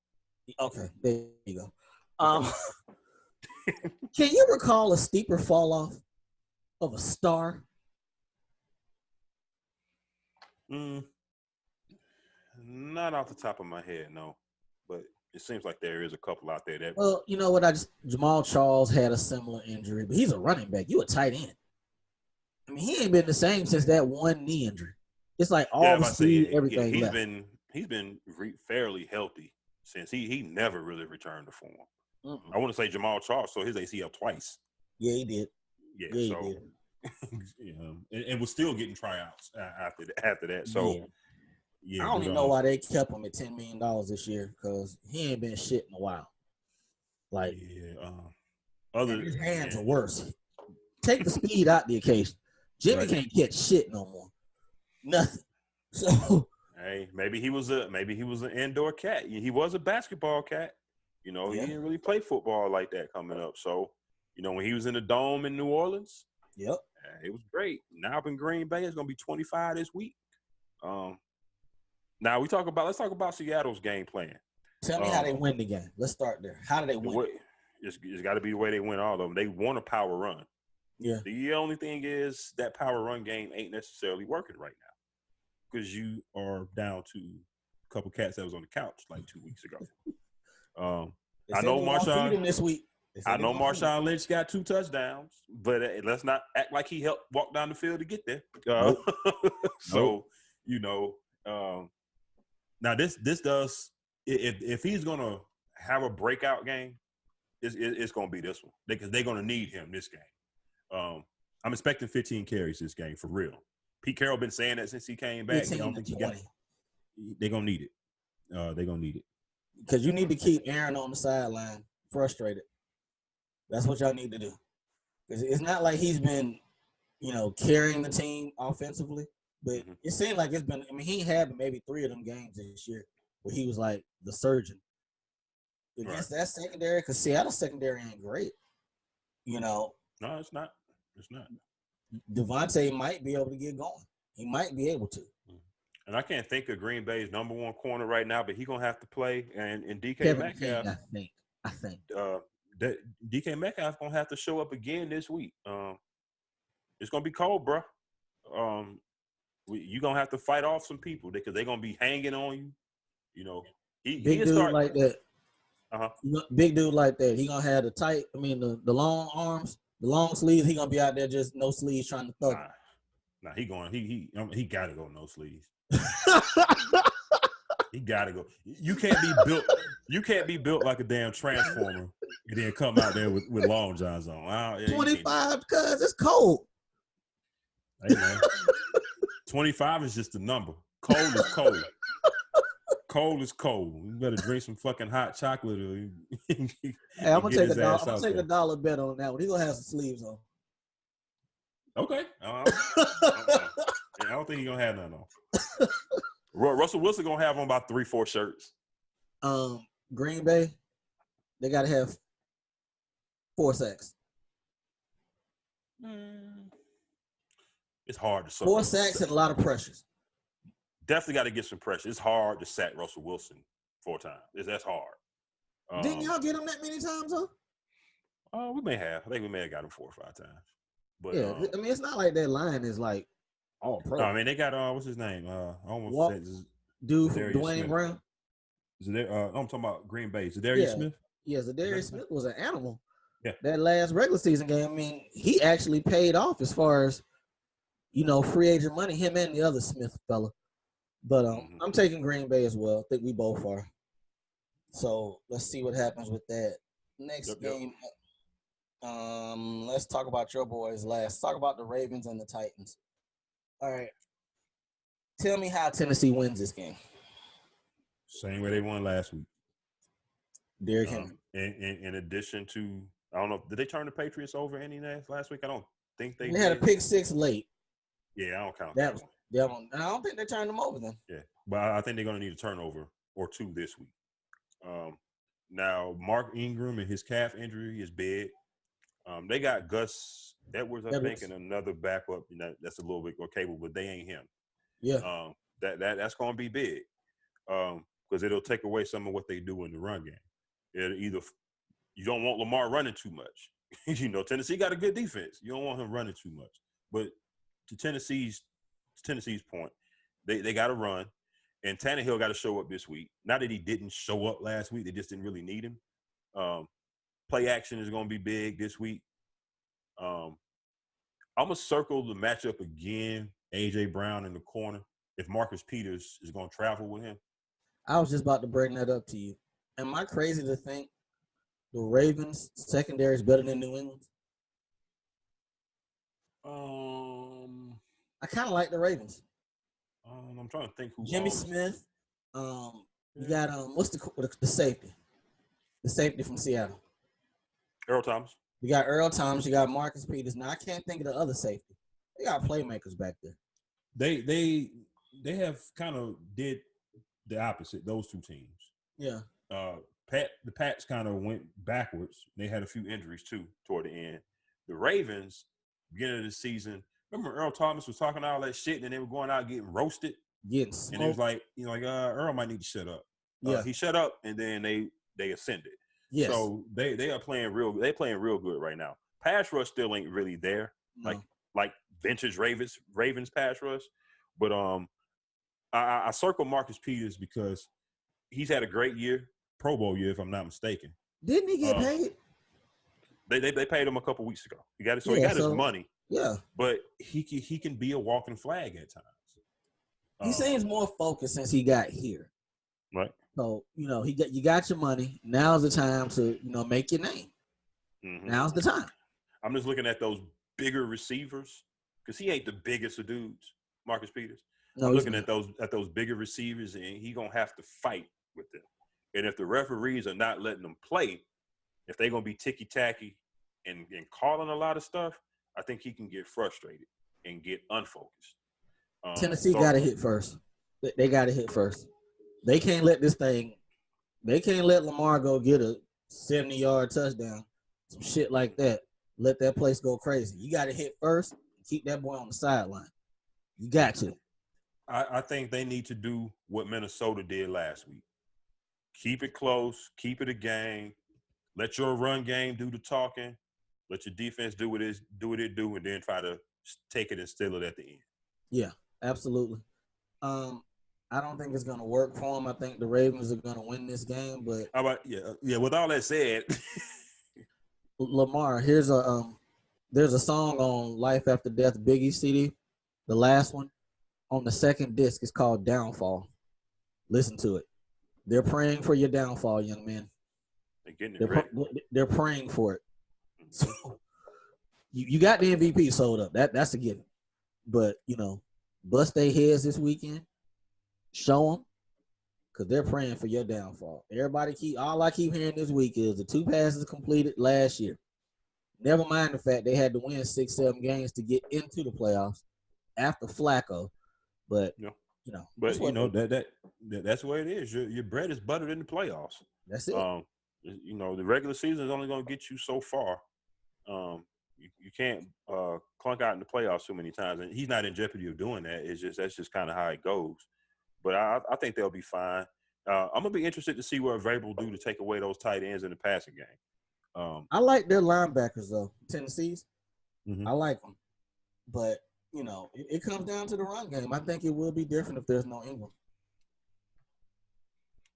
Okay, there you go. Can you recall a steeper fall off of a star? Not off the top of my head, no. But it seems like there is a couple out there that. Well, you know what? Jamal Charles had a similar injury, but he's a running back. You a tight end. I mean, he ain't been the same since that one knee injury. It's like all the speed, everything. He's been fairly healthy since he never really returned to form. I want to say Jamal Charles, so his ACL twice. Yeah, he did. Yeah, he did. And was still getting tryouts after that. So, I don't even know why they kept him at $10 million this year because he ain't been shit in a while. Like, his hands are worse. Take the speed out the occasion. Jimmy can't catch shit no more. Nothing. So, hey, maybe he was an indoor cat. He was a basketball cat. He didn't really play football like that coming up. So, when he was in the Dome in New Orleans, it was great. Now up in Green Bay, it's gonna be 25 this week. Now let's talk about Seattle's game plan. Tell me how they win the game. Let's start there. How do they win? It's got to be the way they win all of them. They want a power run. Yeah. The only thing is that power run game ain't necessarily working right now because you are down to a couple cats that was on the couch like 2 weeks ago. I know Marshawn Lynch got 2 touchdowns, but let's not act like he helped walk down the field to get there. So, now this does if he's gonna have a breakout game, it's gonna be this one because they're gonna need him this game. I'm expecting 15 carries this game for real. Pete Carroll been saying that since he came back. I don't think they're gonna need it. They're gonna need it. Because you need to keep Aaron on the sideline frustrated. That's what y'all need to do. Because it's not like he's been, carrying the team offensively. But it seemed like it's been – he had maybe 3 of them games this year where he was like the surgeon. Against that secondary, because Seattle's secondary ain't great. No, it's not. It's not. Devontae might be able to get going. He might be able to. And I can't think of Green Bay's number 1 corner right now, but he's gonna have to play. And DK Kevin Metcalf, King, I think. That DK Metcalf gonna have to show up again this week. It's gonna be cold, bro. You're gonna have to fight off some people because they're gonna be hanging on you. Big dude like that. Big dude like that. He gonna have the long arms, the long sleeves. He gonna be out there just no sleeves trying to thug. Nah, he gotta go no sleeves. He gotta go. You can't be built like a damn transformer and then come out there with long johns on. 25 because it's cold. Hey man, 25 is just a number. Cold is cold. Cold is cold. You better drink some fucking hot chocolate. Hey, I'm gonna take a dollar bet on that one. He's gonna have some sleeves on. Okay. I don't think he's gonna have none on. Russell Wilson gonna have on about 3-4 shirts. Green Bay, they gotta have 4 sacks. It's hard to 4 sacks and a lot of pressures. Definitely got to get some pressure. It's hard to sack Russell Wilson 4 times. That's hard. Didn't y'all get him that many times, though? We may have. I think we may have got him 4 or 5 times. But yeah, it's not like that line is like all pro. No, they got what's his name? Dude from Dwayne Brown. I'm talking about Green Bay. Zadarius Smith. Yeah, Zadarius Smith was an animal. Yeah. That last regular season game, he actually paid off as far as free agent money. Him and the other Smith fella. But I'm taking Green Bay as well. I think we both are. So let's see what happens with that. Next game. Let's talk about your boys last. Talk about the Ravens and the Titans. All right. Tell me how Tennessee wins this game. Same way they won last week. Derrick Henry. in addition to, I don't know, did they turn the Patriots over any last week? I don't think they They had a did. pick six late. Yeah, I don't count That that one. That one. I don't think they turned them over then. Yeah, but I think they're going to need a turnover or two this week. Now, Mark Ingram and his calf injury is big. They got Gus Edwards, I think, and another backup. That's a little bit more capable, but they ain't him. Yeah. That's going to be big because it'll take away some of what they do in the run game. It'll either you don't want Lamar running too much. Tennessee got a good defense. You don't want him running too much. But to Tennessee's point, they got to run, and Tannehill got to show up this week. Not that he didn't show up last week; they just didn't really need him. Play action is going to be big this week. I'm gonna circle the matchup again. AJ Brown in the corner. If Marcus Peters is going to travel with him, I was just about to bring that up to you. Am I crazy to think the Ravens secondary is better than New England? I kind of like the Ravens. I'm trying to think who. Jimmy Smith. You got what's the safety? The safety from Seattle. Earl Thomas. You got Earl Thomas. You got Marcus Peters. Now I can't think of the other safety. They got playmakers back there. They have kind of did the opposite. Those two teams. Yeah. The Pats kind of went backwards. They had a few injuries too toward the end. The Ravens, beginning of the season, remember Earl Thomas was talking all that shit, and they were going out getting roasted. Getting smoked. And it was like, Earl might need to shut up. Yeah. He shut up, and then they ascended. Yes. So they are playing real. They're playing real good right now. Pass rush still ain't really there, No. like vintage Ravens pass rush. But I circle Marcus Peters because he's had a great year, Pro Bowl year, if I'm not mistaken. Didn't he get paid? They paid him a couple weeks ago. He got his money. Yeah. But he can be a walking flag at times. He seems more focused since he got here. Right. So, you got your money. Now's the time to, make your name. Mm-hmm. Now's the time. I'm just looking at those bigger receivers because he ain't the biggest of dudes, Marcus Peters. No, I'm looking at those bigger receivers, and he gonna have to fight with them. And if the referees are not letting them play, if they're gonna be ticky tacky and calling a lot of stuff, I think he can get frustrated and get unfocused. Tennessee got to hit first. They got to hit first. They can't let this thing. They can't let Lamar go get a 70-yard touchdown, some shit like that. Let that place go crazy. You got to hit first. Keep that boy on the sideline. You got to. I think they need to do what Minnesota did last week. Keep it close. Keep it a game. Let your run game do the talking. Let your defense do what it do, and then try to take it and steal it at the end. Yeah, absolutely. I don't think it's gonna work for them. I think the Ravens are gonna win this game. But how about yeah. With all that said, Lamar, there's a song on Life After Death Biggie CD, the last one. On the second disc, it's called Downfall. Listen to it. They're praying for your downfall, young man. They're getting it ready. They're praying for it. So you got the MVP sold up. That's a given. But, bust their heads this weekend. Show them. Because they're praying for your downfall. All I keep hearing this week is the 2 passes completed last year. Never mind the fact they had to win 6-7 games to get into the playoffs after Flacco. But that's the way it is. Your bread is buttered in the playoffs. That's it. The regular season is only going to get you so far. You can't clunk out in the playoffs too many times, and he's not in jeopardy of doing that. That's just kind of how it goes. But I think they'll be fine. I'm gonna be interested to see what Vrabel do to take away those tight ends in the passing game. I like their linebackers though, Tennessee's. Mm-hmm. I like them, but it comes down to the run game. I think it will be different if there's no Ingram.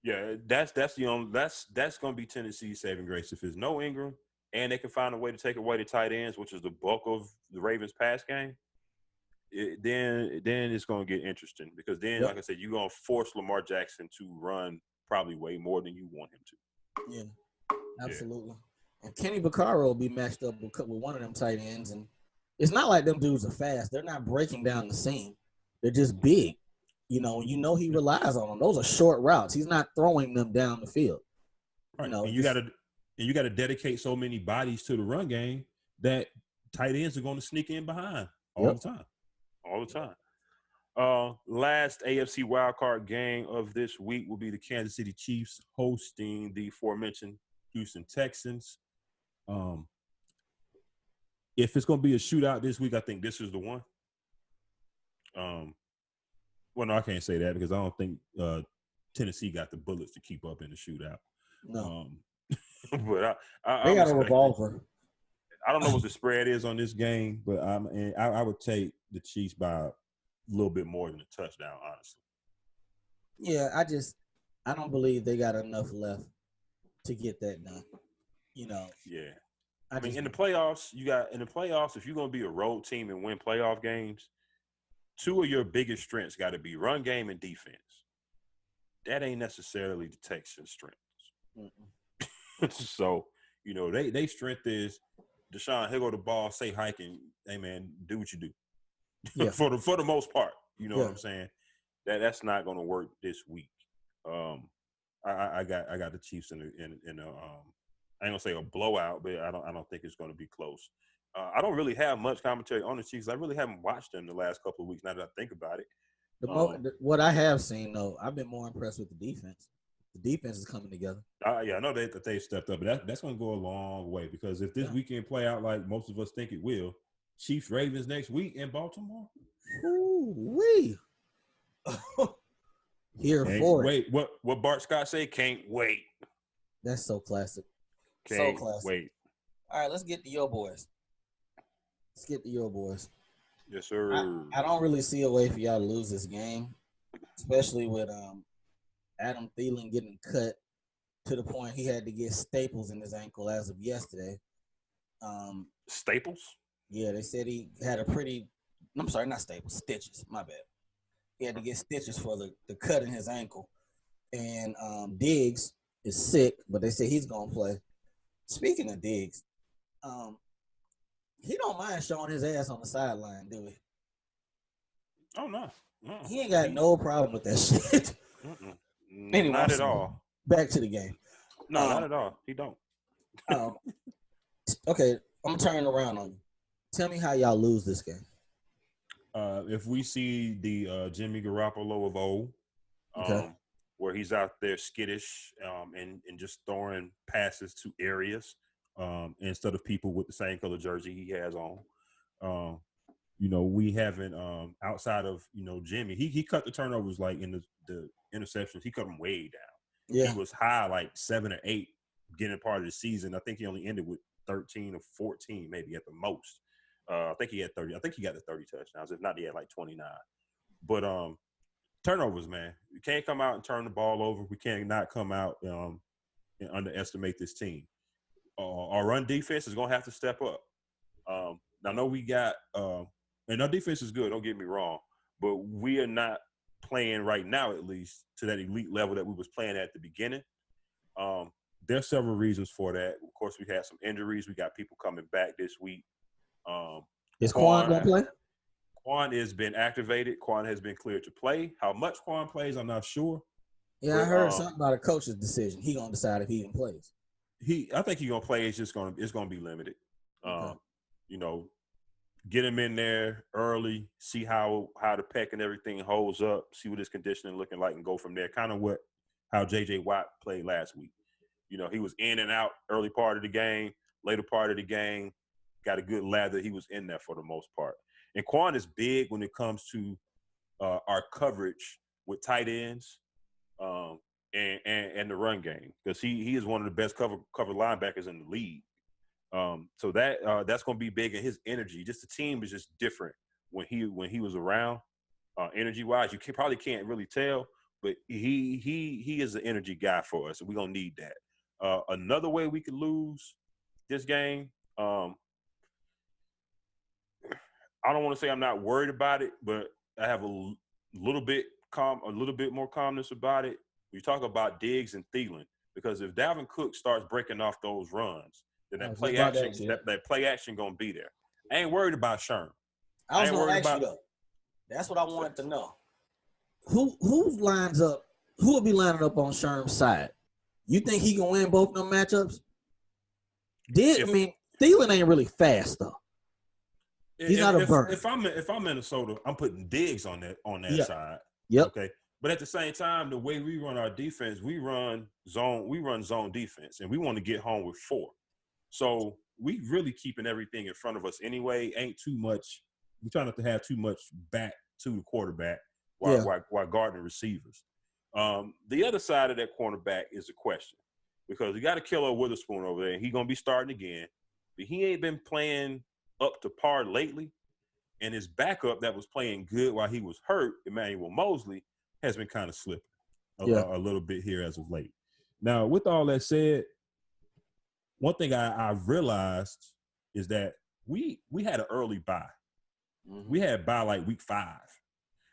Yeah, that's gonna be Tennessee's saving grace. If there's no Ingram and they can find a way to take away the tight ends, which is the bulk of the Ravens' pass game, then it's gonna get interesting because then, like I said, you're gonna force Lamar Jackson to run probably way more than you want him to. Yeah, absolutely. Yeah. And Kenny Vaccaro will be matched up with one of them tight ends, and it's not like them dudes are fast. They're not breaking down the seam. They're just big. He relies on them. Those are short routes. He's not throwing them down the field. Right. You got to and you got to dedicate so many bodies to the run game that tight ends are going to sneak in behind all the time. All the time. Last AFC wildcard game of this week will be the Kansas City Chiefs hosting the aforementioned Houston Texans. If it's going to be a shootout this week, I think this is the one. Well, no, I can't say that because I don't think Tennessee got the bullets to keep up in the shootout. No. But they got a revolver. I don't know what the spread is on this game, but I would take the Chiefs by a little bit more than a touchdown, honestly. Yeah, I don't believe they got enough left to get that done. Yeah. I mean, in the playoffs, if you're going to be a road team and win playoff games, two of your biggest strengths got to be run game and defense. That ain't necessarily the Texans' strengths. So, they strength is Deshaun, he'll go the ball, say hike, and hey man, do what you do. Yeah. for the most part, what I'm saying. That's not going to work this week. I got the Chiefs in I ain't gonna say a blowout, but I don't think it's going to be close. I don't really have much commentary on the Chiefs. I really haven't watched them the last couple of weeks. Now that I think about it, what I have seen though, I've been more impressed with the defense. The defense is coming together. Yeah, I know that they stepped up, but that's going to go a long way because if this weekend play out like most of us think it will, Chiefs Ravens next week in Baltimore. Ooh-wee. Here for it. Wait, what Bart Scott say? Can't wait. That's so classic. Can't wait. All right, let's get to your boys. Yes, sir. I don't really see a way for y'all to lose this game, especially with Adam Thielen getting cut to the point he had to get staples in his ankle as of yesterday. Staples? Yeah, they said he had not staples, stitches. My bad. He had to get stitches for the cut in his ankle. And Diggs is sick, but they say he's going to play. Speaking of Diggs, he don't mind showing his ass on the sideline, do he? Oh, no. He ain't got no problem with that shit. Anyway, not at all. Back to the game. No, not at all. He don't. Okay, I'm turning around on you. Tell me how y'all lose this game. If we see the Jimmy Garoppolo of old, where he's out there skittish and just throwing passes to areas instead of people with the same color jersey he has on. We haven't outside of Jimmy. He cut the turnovers like in the interceptions. He cut them way down. Yeah. He was high like 7 or 8 beginning part of the season. I think he only ended with 13 or 14 maybe at the most. I think he had 30. I think he got the 30 touchdowns. If not, he had like 29. But turnovers, man. We can't come out and turn the ball over. We can't not come out and underestimate this team. Our run defense is going to have to step up. I know we got and our defense is good, don't get me wrong, but we are not playing right now, at least, to that elite level that we was playing at the beginning. There's several reasons for that. Of course, we had some injuries. We got people coming back this week. Is Quan going to play? Quan has been activated. Quan has been cleared to play. How much Quan plays, I'm not sure. Yeah, but I heard something about a coach's decision. He gonna decide if he even plays. I think he's gonna play. It's gonna be limited. Okay. Get him in there early, see how the pec and everything holds up, see what his conditioning looking like, and go from there. Kind of how J.J. Watt played last week. He was in and out early part of the game, later part of the game, got a good lather. He was in there for the most part. And Quan is big when it comes to our coverage with tight ends and the run game, because he is one of the best cover linebackers in the league. So that's going to be big in his energy. Just the team is just different when he was around, energy wise. You probably can't really tell, but he is an energy guy for us, and we're gonna need that. Another way we could lose this game, I don't want to say I'm not worried about it, but I have a little bit more calmness about it. We talk about Diggs and Thielen, because if Dalvin Cook starts breaking off those runs, then that play action gonna be there. I ain't worried about Sherm. I was gonna ask you though. That's what I wanted to know. Who lines up? Who will be lining up on Sherm's side? You think he gonna win both them matchups? Thielen ain't really fast though. He's not a burner. If I'm Minnesota, I'm putting Diggs on that side. Yep. Okay. But at the same time, the way we run our defense, we run zone defense, and we want to get home with 4. So we really keeping everything in front of us anyway. Ain't too much. We try not to have too much back to the quarterback while guarding receivers. The other side of that cornerback is a question because you got a Killer Witherspoon over there. He's gonna be starting again, but he ain't been playing up to par lately. And his backup that was playing good while he was hurt, Emmanuel Mosley, has been kind of slipping a little bit here as of late. Now, with all that said, one thing I've realized is that we had an early bye. Mm-hmm. We had bye like week 5.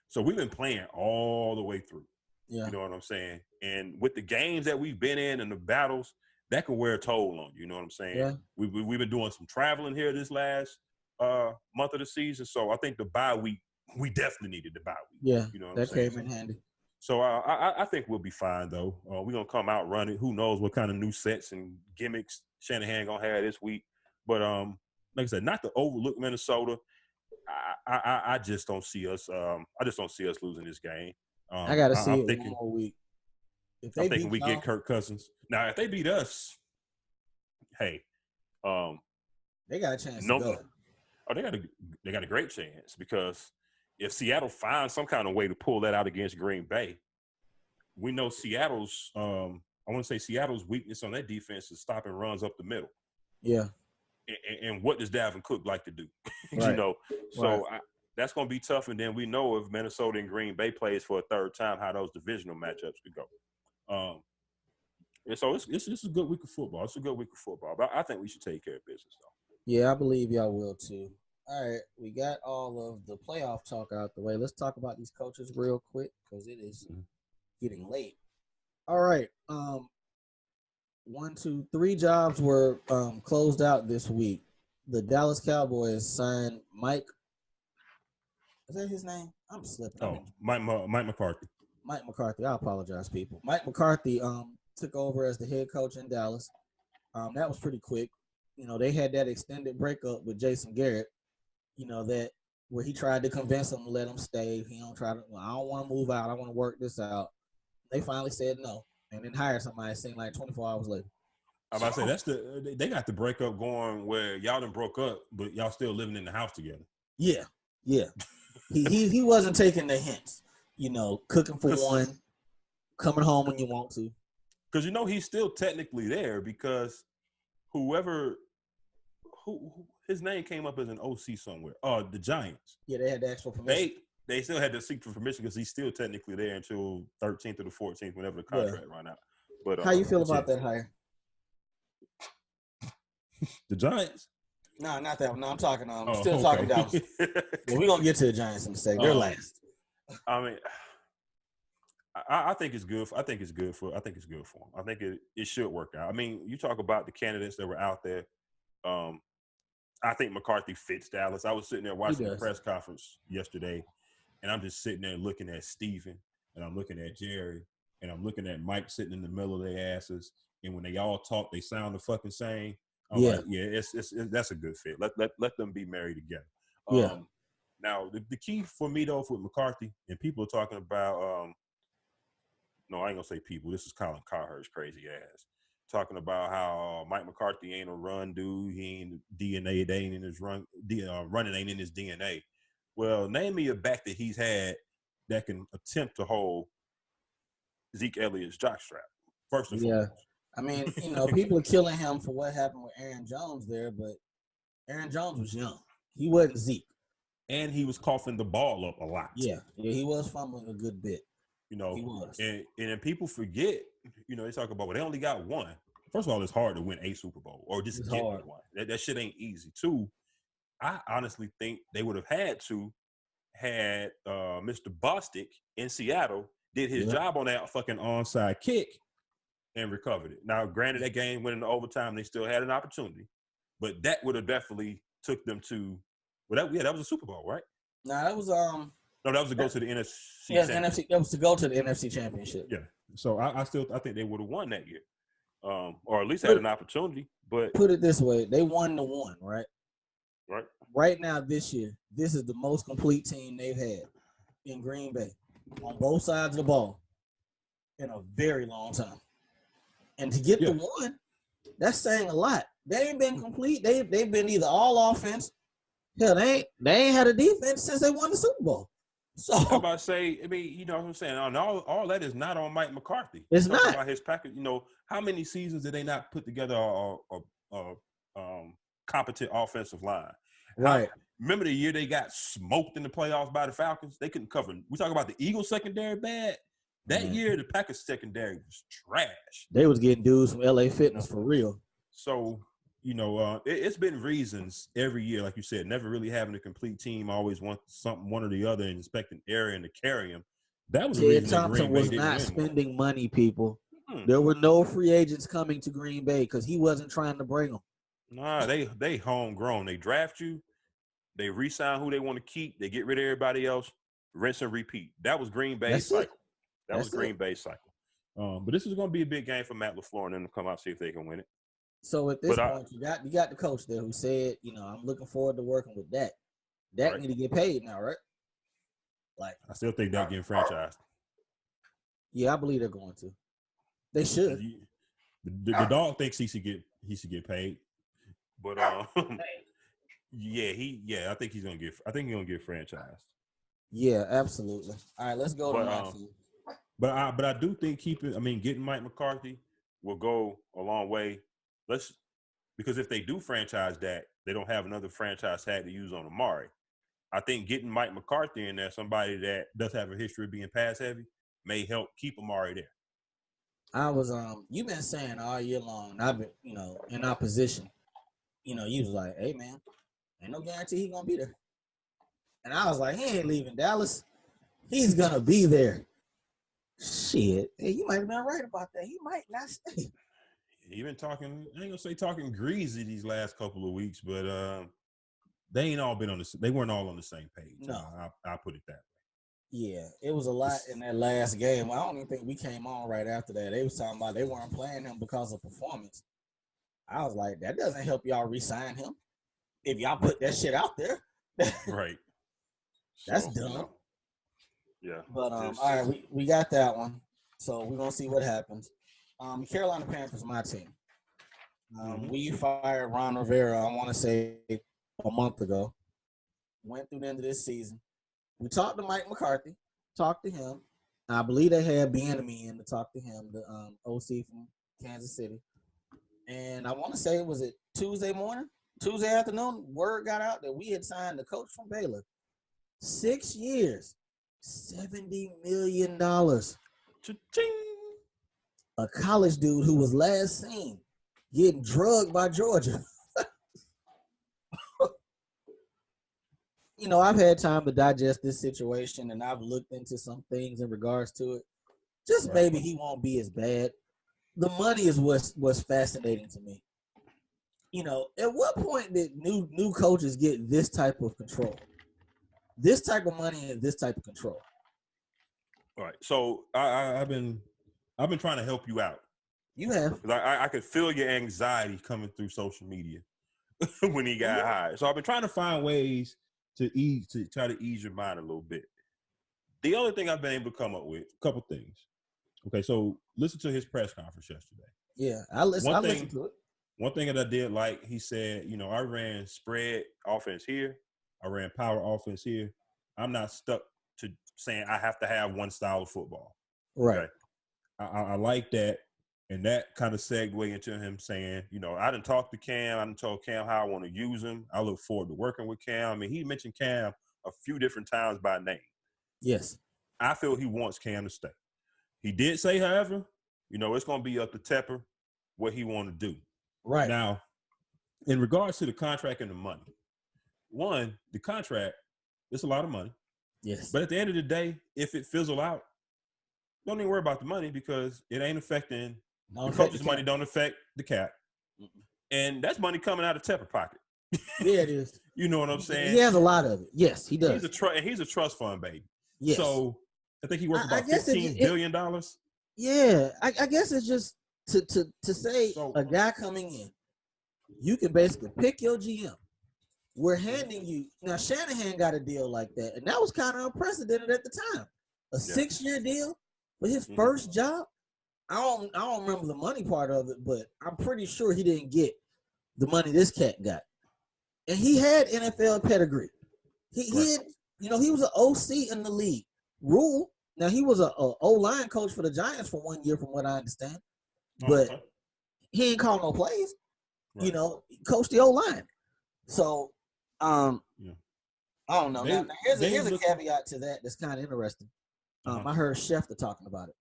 So we've been playing all the way through. Yeah. You know what I'm saying? And with the games that we've been in and the battles, that can wear a toll on you. You know what I'm saying? Yeah. We've been doing some traveling here this last month of the season. So I think the bye week, we definitely needed the bye week. Yeah, you know what that I'm saying? came in handy. So I think we'll be fine, though. We're going to come out running. Who knows what kind of new sets and gimmicks Shanahan going to have this week. But like I said, not to overlook Minnesota. I just don't see us losing this game. I got to see it one more week. I'm thinking we get Kirk Cousins. Now, if they beat us, hey. They got a chance to go. Oh, they got a great chance because if Seattle finds some kind of way to pull that out against Green Bay, we know Seattle's Seattle's weakness on that defense is stopping runs up the middle. Yeah. And what does Dalvin Cook like to do? Right. You know, so that's going to be tough. And then we know if Minnesota and Green Bay plays for a third time, how those divisional matchups could go. And so it's a good week of football. It's a good week of football. But I think we should take care of business, though. Yeah, I believe y'all will, too. All right, we got all of the playoff talk out the way. Let's talk about these coaches real quick because it is getting late. All right. 1, 2, 3 jobs were closed out this week. The Dallas Cowboys signed Mike. Is that his name? I'm slipping. Oh, Mike McCarthy. Mike McCarthy. I apologize, people. Mike McCarthy took over as the head coach in Dallas. That was pretty quick. You know, they had that extended breakup with Jason Garrett. You know, that where he tried to convince him to let him stay. He don't try to. Well, I don't want to move out. I want to work this out. They finally said no, and then hired somebody. It seemed like 24 hours later. I'm about to say they got the breakup going where y'all done broke up, but y'all still living in the house together. Yeah. he wasn't taking the hints. You know, cooking for one, coming home when you want to. Because you know he's still technically there because who his name came up as an OC somewhere. The Giants. Yeah, they had to ask for permission. They still had to seek for permission because he's still technically there until 13th or the 14th, whenever the contract run out. But how you feel about that hire? The Giants? No, not that one. No, I'm talking. Still talking Dallas. Well, we're gonna get to the Giants in a second. They're last. I mean, I think it's good. I think it's good for them. I think it should work out. I mean, you talk about the candidates that were out there. I think McCarthy fits Dallas. I was sitting there watching the press conference yesterday, and I'm just sitting there looking at Steven, and I'm looking at Jerry, and I'm looking at Mike sitting in the middle of their asses. And when they all talk, they sound the fucking same. That's a good fit. Let them be married together. Now the key for me though with McCarthy, and people are talking about no, I ain't gonna say people. This is Colin Cowherd's crazy ass talking about how Mike McCarthy ain't a run dude. He ain't DNA. They ain't in his running ain't in his DNA. Well, name me a back that he's had that can attempt to hold Zeke Elliott's jockstrap. First and foremost. I mean, you know, people are killing him for what happened with Aaron Jones there, but Aaron Jones was young. He wasn't Zeke. And he was coughing the ball up a lot. Yeah, he was fumbling a good bit. You know, he was. And then people forget, you know, they talk about, well, they only got one. First of all, it's hard to win a Super Bowl or just get one. That shit ain't easy. 2, I honestly think they would have had Mr. Bostic in Seattle did his job on that fucking onside kick and recovered it. Now, granted, that game went into overtime. They still had an opportunity. But that would have definitely took them to that was a Super Bowl, right? No, that was No, that was to go to the NFC. Yeah, NFC. That was to go to the NFC Championship. Yeah. So I think they would have won that year. or at least had an opportunity. But put it this way, they 1-1, right? Right. Right now, this year, this is the most complete team they've had in Green Bay on both sides of the ball in a very long time. And to get the one, that's saying a lot. They ain't been complete. They've been either all offense. Hell, they ain't had a defense since they won the Super Bowl. So I'm about to say, I mean, you know what I'm saying? And all that is not on Mike McCarthy. It's talking not about his package. You know, how many seasons did they not put together a competent offensive line? Right. Remember the year they got smoked in the playoffs by the Falcons? They couldn't cover. We talk about the Eagles secondary bad. That year, the Packers secondary was trash. They was getting dudes from LA Fitness for real. So, you know, it's been reasons every year, like you said, never really having a complete team, always want something, one or the other, and expecting Arian to carry him. That was the reason that Green Bay didn't not win spending money, people. There were no free agents coming to Green Bay because he wasn't trying to bring them. Nah, they homegrown. They draft you, they re-sign who they want to keep, they get rid of everybody else, rinse and repeat. That was Green Bay's cycle. That was Green Bay's cycle. But this is going to be a big game for Matt LaFleur and them to come out see if they can win it. So at this point, you got the coach there who said, you know, I'm looking forward to working with Dak. Dak need to get paid now, right? Like, I still think Dak getting franchised. Yeah, I believe they're going to. They should. The dog thinks he should get paid, but I think he's gonna get franchised. Yeah, absolutely. All right, let's go to Matthew. But I do think getting Mike McCarthy will go a long way. Because if they do franchise Dak, they don't have another franchise tag to use on Amari. I think getting Mike McCarthy in there, somebody that does have a history of being pass heavy, may help keep Amari there. I was you've been saying all year long, I've been, you know, in opposition, you know, you was like, hey man, ain't no guarantee he's gonna be there. And I was like, he ain't leaving Dallas. He's gonna be there. Shit. Hey, you might have been right about that. He might not stay. He been talking, I ain't gonna say talking greasy these last couple of weeks, but they weren't all on the same page. No. I'll put it that way. Yeah, it was a lot in that last game. I don't even think we came on right after that. They was talking about they weren't playing him because of performance. I was like, that doesn't help y'all re-sign him if y'all put that shit out there. Right. That's dumb. You know, yeah. But all right, we got that one. So we're gonna see what happens. Carolina Panthers, my team. We fired Ron Rivera, I want to say a month ago. Went through the end of this season. We talked to Mike McCarthy, talked to him. I believe they had Bieniemy in to talk to him, the OC from Kansas City. And I want to say, was it Tuesday afternoon, word got out that we had signed the coach from Baylor. 6 years, $70 million. Cha-ching. A college dude who was last seen getting drugged by Georgia. You know, I've had time to digest this situation, and I've looked into some things in regards to it. Just maybe he won't be as bad. The money is what's fascinating to me. You know, at what point did new coaches get this type of control? This type of money and this type of control. All right. So I've been trying to help you out. You have. I could feel your anxiety coming through social media when he got hired. So I've been trying to find ways to try to ease your mind a little bit. The only thing I've been able to come up with, a couple things. Okay, so listen to his press conference yesterday. Yeah, I listened to it. One thing that I did like, he said, you know, I ran spread offense here. I ran power offense here. I'm not stuck to saying I have to have one style of football. Right. Okay? I like that. And that kind of segued into him saying, you know, I didn't talk to Cam. I didn't told Cam how I want to use him. I look forward to working with Cam. I mean, he mentioned Cam a few different times by name. Yes. I feel he wants Cam to stay. He did say, however, you know, it's going to be up to Tepper what he want to do. Right. Now, in regards to the contract and the money, the contract, it's a lot of money. Yes. But at the end of the day, if it fizzle out, don't even worry about the money because it ain't affecting – the coach's money don't affect the cap. And that's money coming out of Tepper pocket. Yeah, it is. You know what I'm saying? He has a lot of it. Yes, he does. He's a trust fund baby. Yes. So I think he worth about $15 billion. Yeah, I guess it's just to say a guy coming in, you can basically pick your GM. We're handing you now. Shanahan got a deal like that, and that was kind of unprecedented at the time. A 6-year deal for his first job. I don't remember the money part of it, but I'm pretty sure he didn't get the money this cat got. And he had NFL pedigree. He had, he was an OC in the league. Rule. Now he was a O-line coach for the Giants for 1 year, from what I understand. But he ain't call no plays. Right. He coached the O-line. So I don't know. Now here's a caveat to that that's kind of interesting. I heard Schefter talking about it.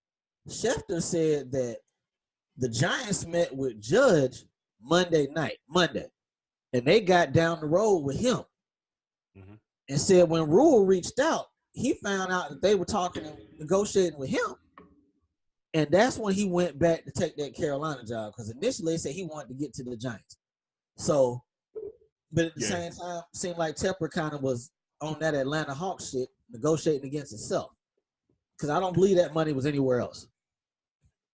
Schefter said that the Giants met with Judge Monday, and they got down the road with him and said when Rule reached out, he found out that they were talking and negotiating with him, and that's when he went back to take that Carolina job, because initially they said he wanted to get to the Giants. So, but at the same time, seemed like Tepper kind of was on that Atlanta Hawks shit, negotiating against himself, because I don't believe that money was anywhere else.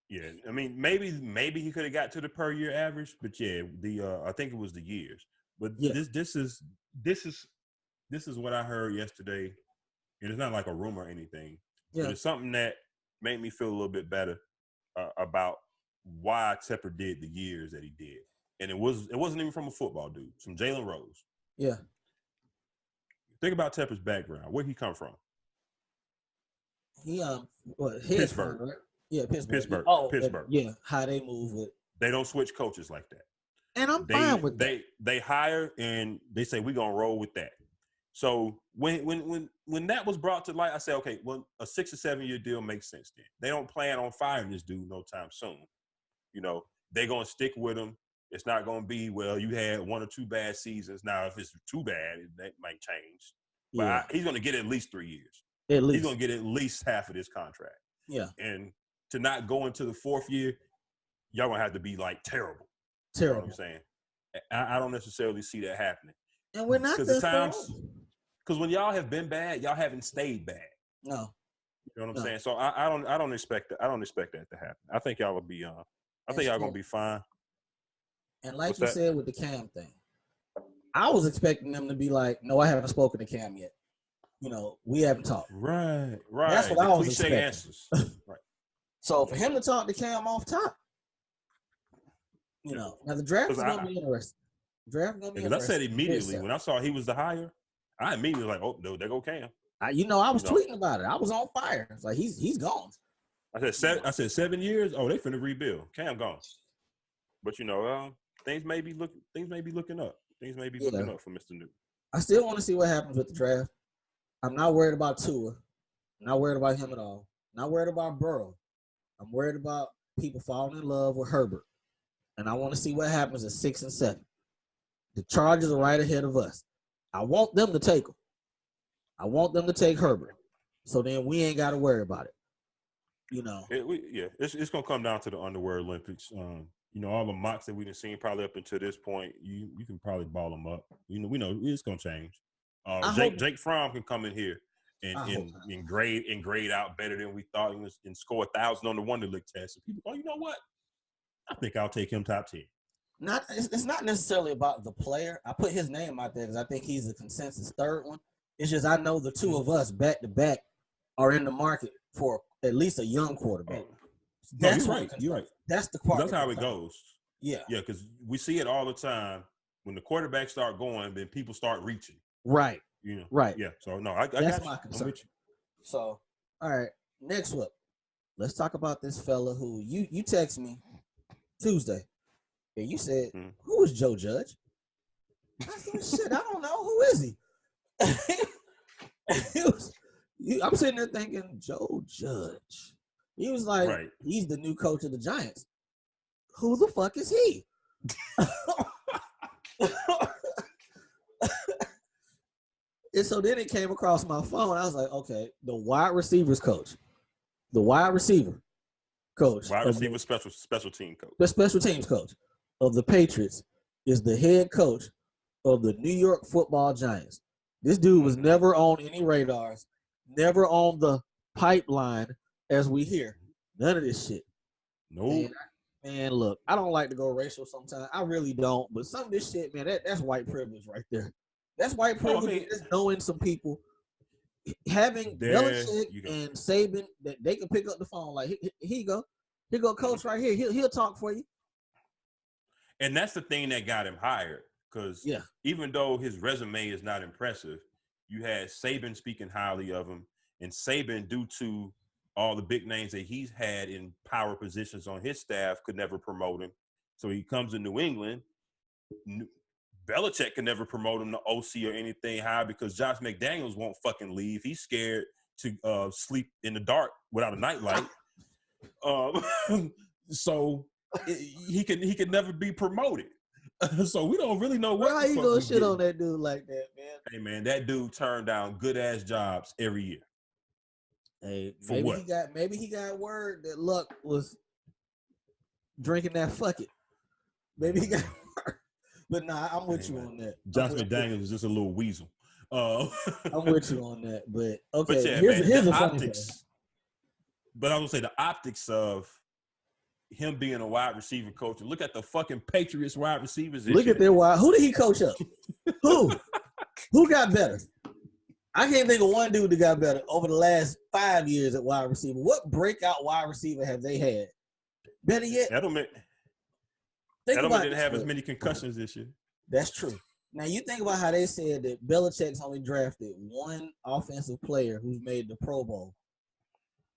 Yeah, I mean, maybe he could have got to the per year average, but I think it was the years. But this is what I heard yesterday, and it's not like a rumor or anything. Yeah. But it's something that made me feel a little bit better about why Tepper did the years that he did, and it wasn't even from a football dude, from Jalen Rose. Yeah. Think about Tepper's background. Where he come from? He Pittsburgh. Right? Yeah, Pittsburgh. Pittsburgh. Yeah, how they move with. They don't switch coaches like that. And I'm fine with that. They hire and they say we're gonna roll with that. So when that was brought to light, I said, okay, well, a 6 or 7 year deal makes sense then. They don't plan on firing this dude no time soon. They're gonna stick with him. It's not gonna be, well, you had 1 or 2 bad seasons. Now, if it's too bad, that might change. But he's gonna get at least 3 years. At least. He's gonna get at least half of this contract. Yeah. And to not go into the 4th year, y'all gonna have to be like terrible. Terrible. You know what I'm saying? I don't necessarily see that happening. And we're not the times, because when y'all have been bad, y'all haven't stayed bad. No. You know what I'm saying? So I don't expect that. I don't expect that to happen. I think y'all will be I think y'all gonna be fine. And like you said with the Cam thing, I was expecting them to be like, no, I haven't spoken to Cam yet. We haven't talked. Right. That's what I was expecting. Answers. Right. So for him to talk to Cam off top, now the draft is going to be interesting. Because I said immediately when I saw he was the hire, I immediately was like, oh no, there go Cam. I was tweeting about it. I was on fire. It's like he's gone. I said 7 years. Oh, they finna rebuild. Cam gone. But things may be looking up. Things may be looking up for Mr. Newton. I still want to see what happens with the draft. I'm not worried about Tua. I'm not worried about him at all. Not worried about Burrow. I'm worried about people falling in love with Herbert. And I want to see what happens at 6 and 7. The Chargers are right ahead of us. I want them to take them. I want them to take Herbert. So then we ain't got to worry about it. It's going to come down to the Underwear Olympics. All the mocks that we've seen probably up until this point, you can probably ball them up. We know it's going to change. Jake Fromm can come in here and grade out better than we thought and score 1,000 on the Wonderlic test. And people go, you know what? I think I'll take him top 10. It's not necessarily about the player. I put his name out there because I think he's the consensus third one. It's just I know the two of us back to back are in the market for at least a young quarterback. You're right. That's the part. That's how it goes. Yeah. Yeah, because we see it all the time. When the quarterbacks start going, then people start reaching. Right. Right. Yeah. So no, I that's got my you. concern. I'm with you. So, all right. Next up, let's talk about this fella who you text me Tuesday, and you said, "Who is Joe Judge?" I said, "Shit, I don't know. Who is he?" I'm sitting there thinking, Joe Judge. He was like, He's the new coach of the Giants. Who the fuck is he? And so then it came across my phone. I was like, okay, the wide receivers coach. The wide receiver coach. Wide receiver special team coach. The special teams coach of the Patriots is the head coach of the New York Football Giants. This dude was never on any radars, never on the pipeline as we hear. None of this shit. Nope. Man, look, I don't like to go racial sometimes. I really don't. But some of this shit, man, that's white privilege right there. That's white Oh, I privilege. mean, Just knowing some people, having there Belichick you go. and Saban, that they can pick up the phone like, here you go. Here go coach right here. He'll talk for you. And that's the thing that got him hired. Because even though his resume is not impressive, you had Saban speaking highly of him. And Saban, due to all the big names that he's had in power positions on his staff, could never promote him. So he comes to New England. Belichick can never promote him to OC or anything high because Josh McDaniels won't fucking leave. He's scared to sleep in the dark without a nightlight. So he could never be promoted. So we don't really know what. How you gonna shit on that dude like that, man? Hey man, that dude turned down good ass jobs every year. Hey, for maybe what? Maybe he got word that Luck was drinking that fuck it. Maybe he got word. But nah, I'm with you on that. Josh McDaniels is just a little weasel. I'm with you on that. But okay, but yeah, here's the optics. But I would say the optics of him being a wide receiver coach. And look at the fucking Patriots wide receivers. Look at their wide. Who did he coach up? Who? Who got better? I can't think of one dude that got better over the last 5 years at wide receiver. What breakout wide receiver have they had? Better yet, Edelman didn't have as many concussions this year. That's true. Now you think about how they said that Belichick's only drafted one offensive player who's made the Pro Bowl.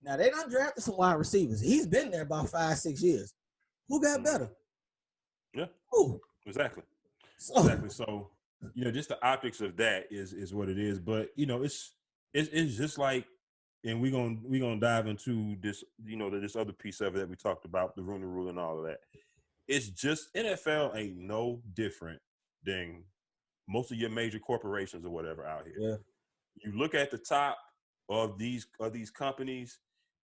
Now they done drafted some wide receivers. He's been there about 5-6 years. Who got better? Yeah. Who? Exactly. So, just the optics of that is what it is. But it's just like, and we're gonna dive into this, this other piece of it that we talked about, the Rooney Rule and all of that. It's just NFL ain't no different than most of your major corporations or whatever out here. Yeah. You look at the top of these companies,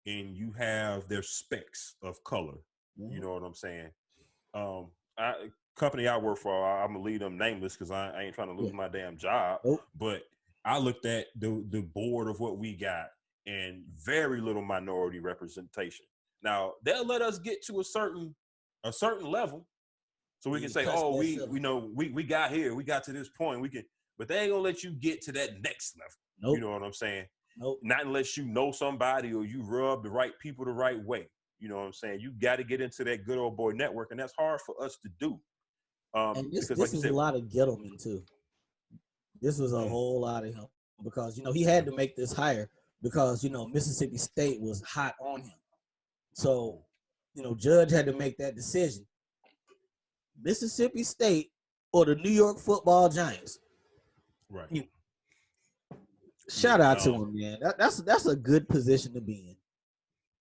and you have their specs of color. Mm-hmm. You know what I'm saying? Company I work for, I'm gonna leave them nameless because I ain't trying to lose my damn job. Nope. But I looked at the board of what we got, and very little minority representation. Now they'll let us get to a certain level, so we can say, oh, we got here, we got to this point, we can. But they ain't gonna let you get to that next level. Nope. You know what I'm saying? Nope. Not unless you know somebody or you rub the right people the right way. You know what I'm saying? You got to get into that good old boy network, and that's hard for us to do. And this was a lot of Gettleman too. This was a whole lot of him because he had to make this hire because Mississippi State was hot on him. So Judge had to make that decision. Mississippi State or the New York Football Giants. Right. Shout out to him, man. That's a good position to be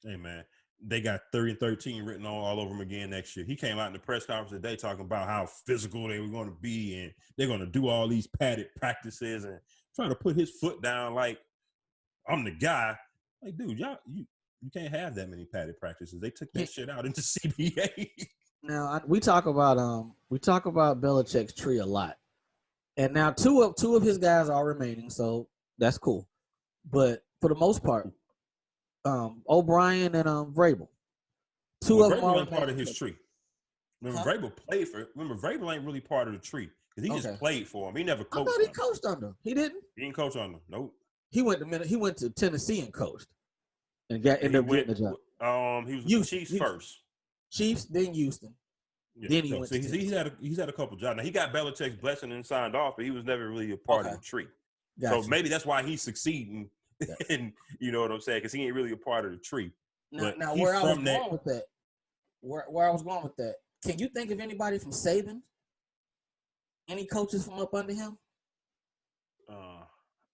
in. Hey, man. They got 30-13 written all over him again next year. He came out in the press conference today talking about how physical they were going to be, and they're going to do all these padded practices and trying to put his foot down like, I'm the guy. Like, dude, you can't have that many padded practices. They took that shit out into CBA. Now we talk about Belichick's tree a lot, and now two of his guys are remaining, so that's cool. But for the most part, O'Brien and Vrabel, two of them are part of his tree. Remember, Vrabel played for. Remember, Vrabel ain't really part of the tree because he just played for him. He never coached. I thought he coached under him. He didn't. He didn't coach under him. Nope. He went to Tennessee and coached, and ended up getting the job. He was with the Chiefs first. Chiefs, then Houston. Yeah, then he went. So he's had a couple jobs. Now he got Belichick's blessing and signed off, but he was never really a part of the tree. Gotcha. So maybe that's why he's succeeding. And you know what I'm saying? Because he ain't really a part of the tree. Now where I was going with that, where I was going with that, can you think of anybody from Saban? Any coaches from up under him?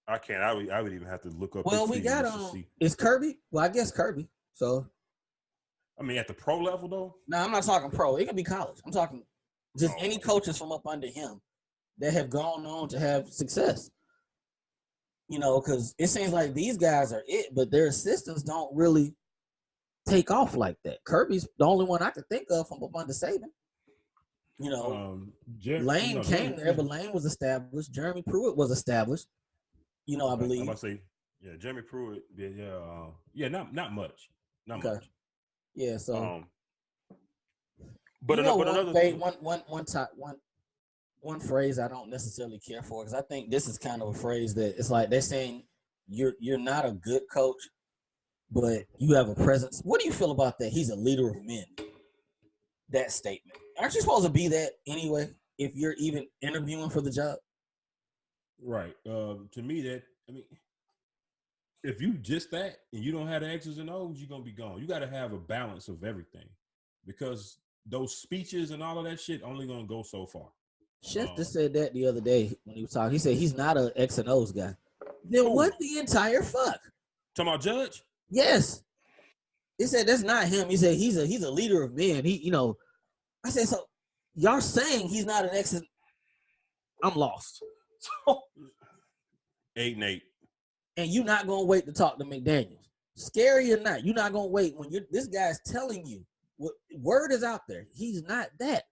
I can't. I would even have to look up. Well, we got is Kirby? Well, I guess Kirby. So, I mean, at the pro level though. No, I'm not talking pro. It can be college. I'm talking just any coaches from up under him that have gone on to have success. Because it seems like these guys are it, but their assistants don't really take off like that. Kirby's the only one I can think of from up under Saban. Lane came there, but Lane was established. Jeremy Pruitt was established. I believe. I'm about to say, yeah, Jeremy Pruitt. Not much. Not much. Yeah, so. But another one phrase I don't necessarily care for, because I think this is kind of a phrase that it's like they're saying you're not a good coach, but you have a presence. What do you feel about that? He's a leader of men. That statement. Aren't you supposed to be that anyway if you're even interviewing for the job? Right. To me, if you just that and you don't have the X's and O's, you're gonna be gone. You got to have a balance of everything, because those speeches and all of that shit only gonna go so far. Schefter said that the other day when he was talking. He said he's not an X and O's guy. Then what the entire fuck? Talking about Judge? Yes. He said that's not him. He said he's a leader of men. I said, so y'all saying he's not an X and I'm lost. 8-8. And you're not gonna wait to talk to McDaniels. Scary or not, you're not gonna wait when this guy's telling you what word is out there. He's not that.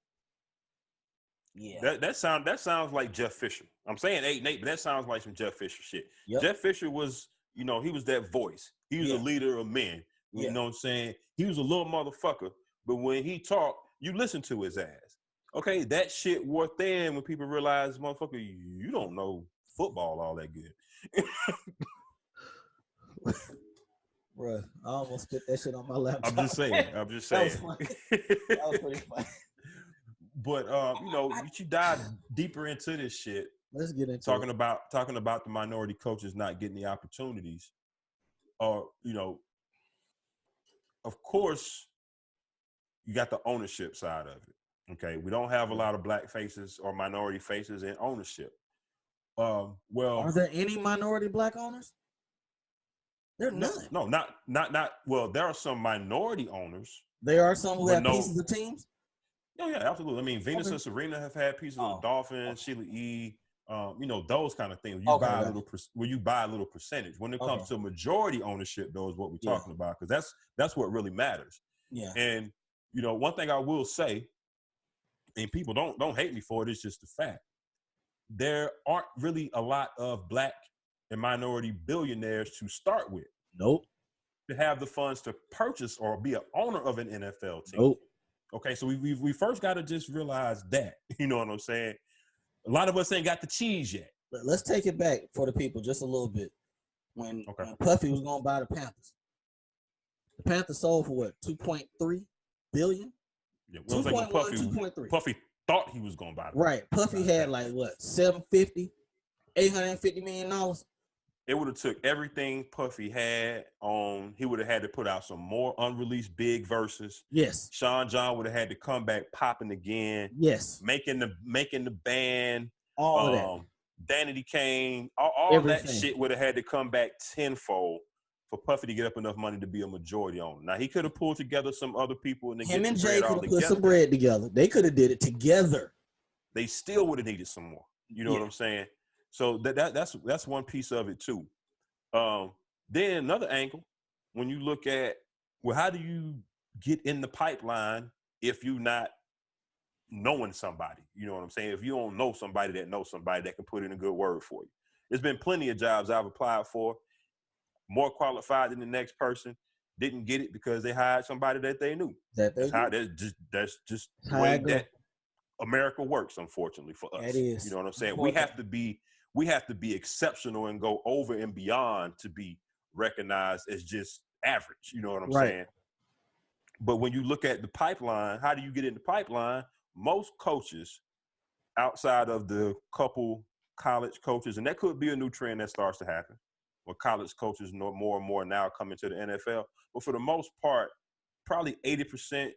Yeah. That sounds like Jeff Fisher. I'm saying 8-8, but that sounds like some Jeff Fisher shit. Yep. Jeff Fisher was, he was that voice. He was a leader of men. You know what I'm saying? He was a little motherfucker, but when he talked, you listen to his ass. Okay, that shit wore thin when people realized, motherfucker, you don't know football all that good. Bruh, I almost spit that shit on my laptop. I'm just saying. That was funny. That was pretty funny. But you dive deeper into this shit. Let's get into talking about the minority coaches not getting the opportunities. Of course, you got the ownership side of it. Okay, we don't have a lot of black faces or minority faces in ownership. Well, are there any minority black owners? There are none. No, not. Well, there are some minority owners. There are some who have pieces of teams. Oh yeah, absolutely. I mean, Venus and Serena have had pieces of the Dolphins, Sheila E. Those kind of things. Where you buy a little percentage. When it comes to majority ownership, though, is what we're talking about, because that's what really matters. Yeah. And one thing I will say, and people don't hate me for it, it's just a fact. There aren't really a lot of black and minority billionaires to start with. Nope. To have the funds to purchase or be an owner of an NFL team. Nope. Okay, so we first got to just realize that. You know what I'm saying? A lot of us ain't got the cheese yet. But let's take it back for the people just a little bit. When Puffy was going to buy the Panthers. The Panthers sold for what? 2.3 billion? Yeah, 2.3. Puffy thought he was going to buy them. Right. Puffy had like what? $750, $850 million. It would have took everything Puffy had on. He would have had to put out some more unreleased big verses. Yes. Sean John would have had to come back popping again. Yes. Making the band. All of that. Danity Kane. All that shit would have had to come back tenfold for Puffy to get up enough money to be a majority owner. Now he could have pulled together some other people and him and Jay could have put some bread together. They could have did it together. They still would have needed some more. You know what I'm saying? So that's one piece of it too. Then another angle, when you look at, well, how do you get in the pipeline if you're not knowing somebody? You know what I'm saying? If you don't know somebody that knows somebody that can put in a good word for you. There's been plenty of jobs I've applied for, more qualified than the next person, didn't get it because they hired somebody that they knew. That's just the way that America works, unfortunately, for us. It is. You know what I'm saying? We have to be exceptional and go over and beyond to be recognized as just average. You know what I'm saying? But when you look at the pipeline, how do you get in the pipeline? Most coaches, outside of the couple college coaches, and that could be a new trend that starts to happen, where college coaches know more and more now coming to the NFL. But for the most part, probably 80%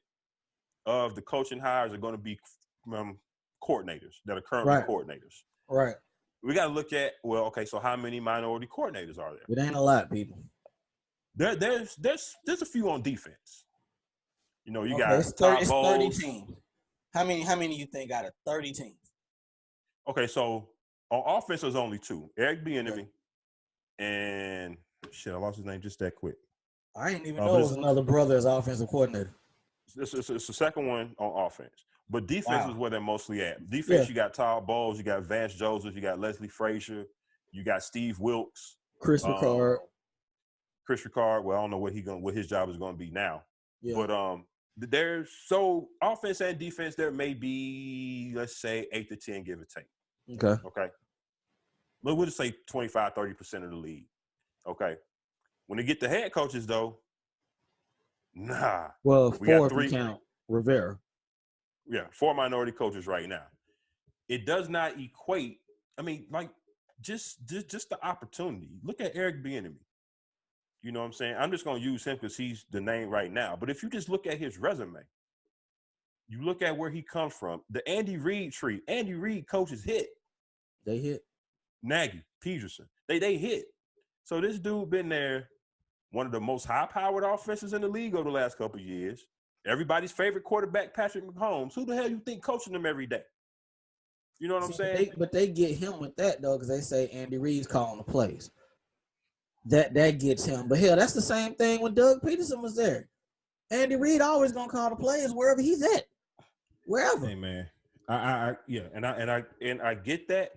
of the coaching hires are going to be coordinators that are currently coordinators. Right. We got to look at, so how many minority coordinators are there? It ain't a lot, people. There's a few on defense. You got Todd Bowles. 30 teams. How many you think out of 30 teams? Okay, so on offense, there's only two. Eric Bieniemy and shit, I lost his name just that quick. I didn't even know it was another brother as offensive coordinator. It's the second one on offense. But defense is where they're mostly at. Defense, you got Todd Bowles, you got Vance Joseph, you got Leslie Frazier, you got Steve Wilkes. Chris Ricard. Well, I don't know what his job is going to be now. Yeah. But there's so offense and defense, there may be, let's say, 8 to 10, give or take. Okay. But we'll just say 25, 30% of the league. Okay. When they get the head coaches, though, nah. Well, we got 4 if three. you count Rivera. Yeah, 4 minority coaches right now. It does not equate. I mean, like, just the opportunity. Look at Eric Bieniemy. You know what I'm saying? I'm just going to use him because he's the name right now. But if you just look at his resume, you look at where he comes from, the Andy Reid tree. Andy Reid coaches hit. They hit. Nagy, Peterson. They hit. So this dude been there, one of the most high-powered offenses in the league over the last couple of years. Everybody's favorite quarterback, Patrick Mahomes. Who the hell you think coaching them every day? You know what I'm saying? But they get him with that, though, because they say Andy Reid's calling the plays. That gets him. But hell, that's the same thing when Doug Peterson was there. Andy Reid always gonna call the plays wherever he's at, wherever. Hey man, I get that.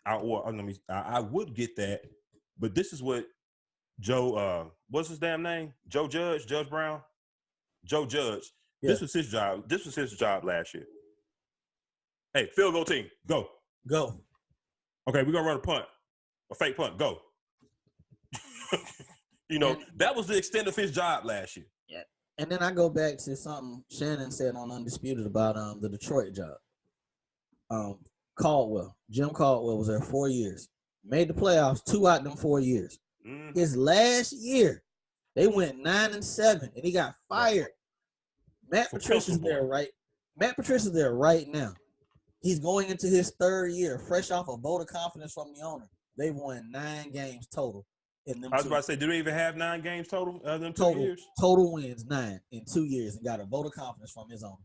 I would get that, but this is what Joe. What's his damn name? Judge Brown. Joe Judge. Yeah. This was his job. This was his job last year. Hey, field goal team, go. Okay, we're gonna run a fake punt. Go. That was the extent of his job last year. Yeah. And then I go back to something Shannon said on Undisputed about the Detroit job. Jim Caldwell was there 4 years. Made the playoffs 2 out of them 4 years. Mm-hmm. His last year, they went 9-7, and he got fired. Matt Patricia's there, right? Matt Patricia's there right now. He's going into his 3rd year, fresh off a vote of confidence from the owner. They've won 9 games total. I was about to say, do they even have 9 games total in 2 years? Total wins 9 in 2 years and got a vote of confidence from his owner.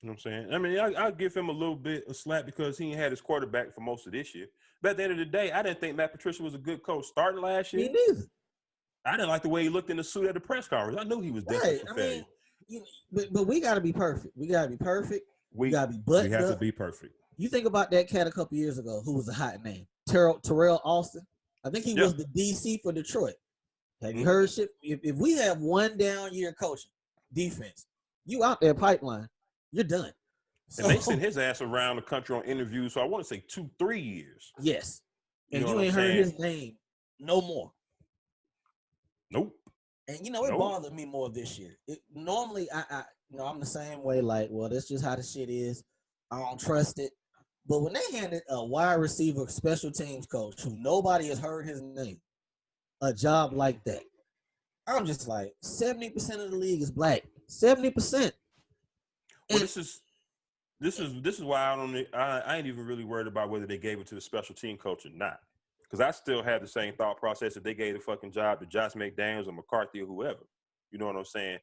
You know what I'm saying? I mean, I'll give him a little bit of slack because he ain't had his quarterback for most of this year. But at the end of the day, I didn't think Matt Patricia was a good coach starting last year. Me neither. I didn't like the way he looked in the suit at the press conference. I knew he was destined for failure. But we got to be perfect. We got to be perfect. We got to be buttoned We have up. to be perfect. You think about that cat a couple years ago who was a hot name, Terrell Austin. I think he was the DC for Detroit. Have you heard shit? If we have 1 down year coaching defense, you out there pipeline, you're done. And they sent his ass around the country on interviews, so I want to say 2-3 years. Yes. And you ain't heard his name no more. Nope. And it bothered me more this year. Normally I'm the same way, like, well, that's just how the shit is. I don't trust it. But when they handed a wide receiver special teams coach who nobody has heard his name a job like that, I'm just like, 70% of the league is black. 70%. Well, this is why I ain't even really worried about whether they gave it to the special team coach or not. Because I still have the same thought process if they gave the fucking job to Josh McDaniels or McCarthy or whoever. You know what I'm saying?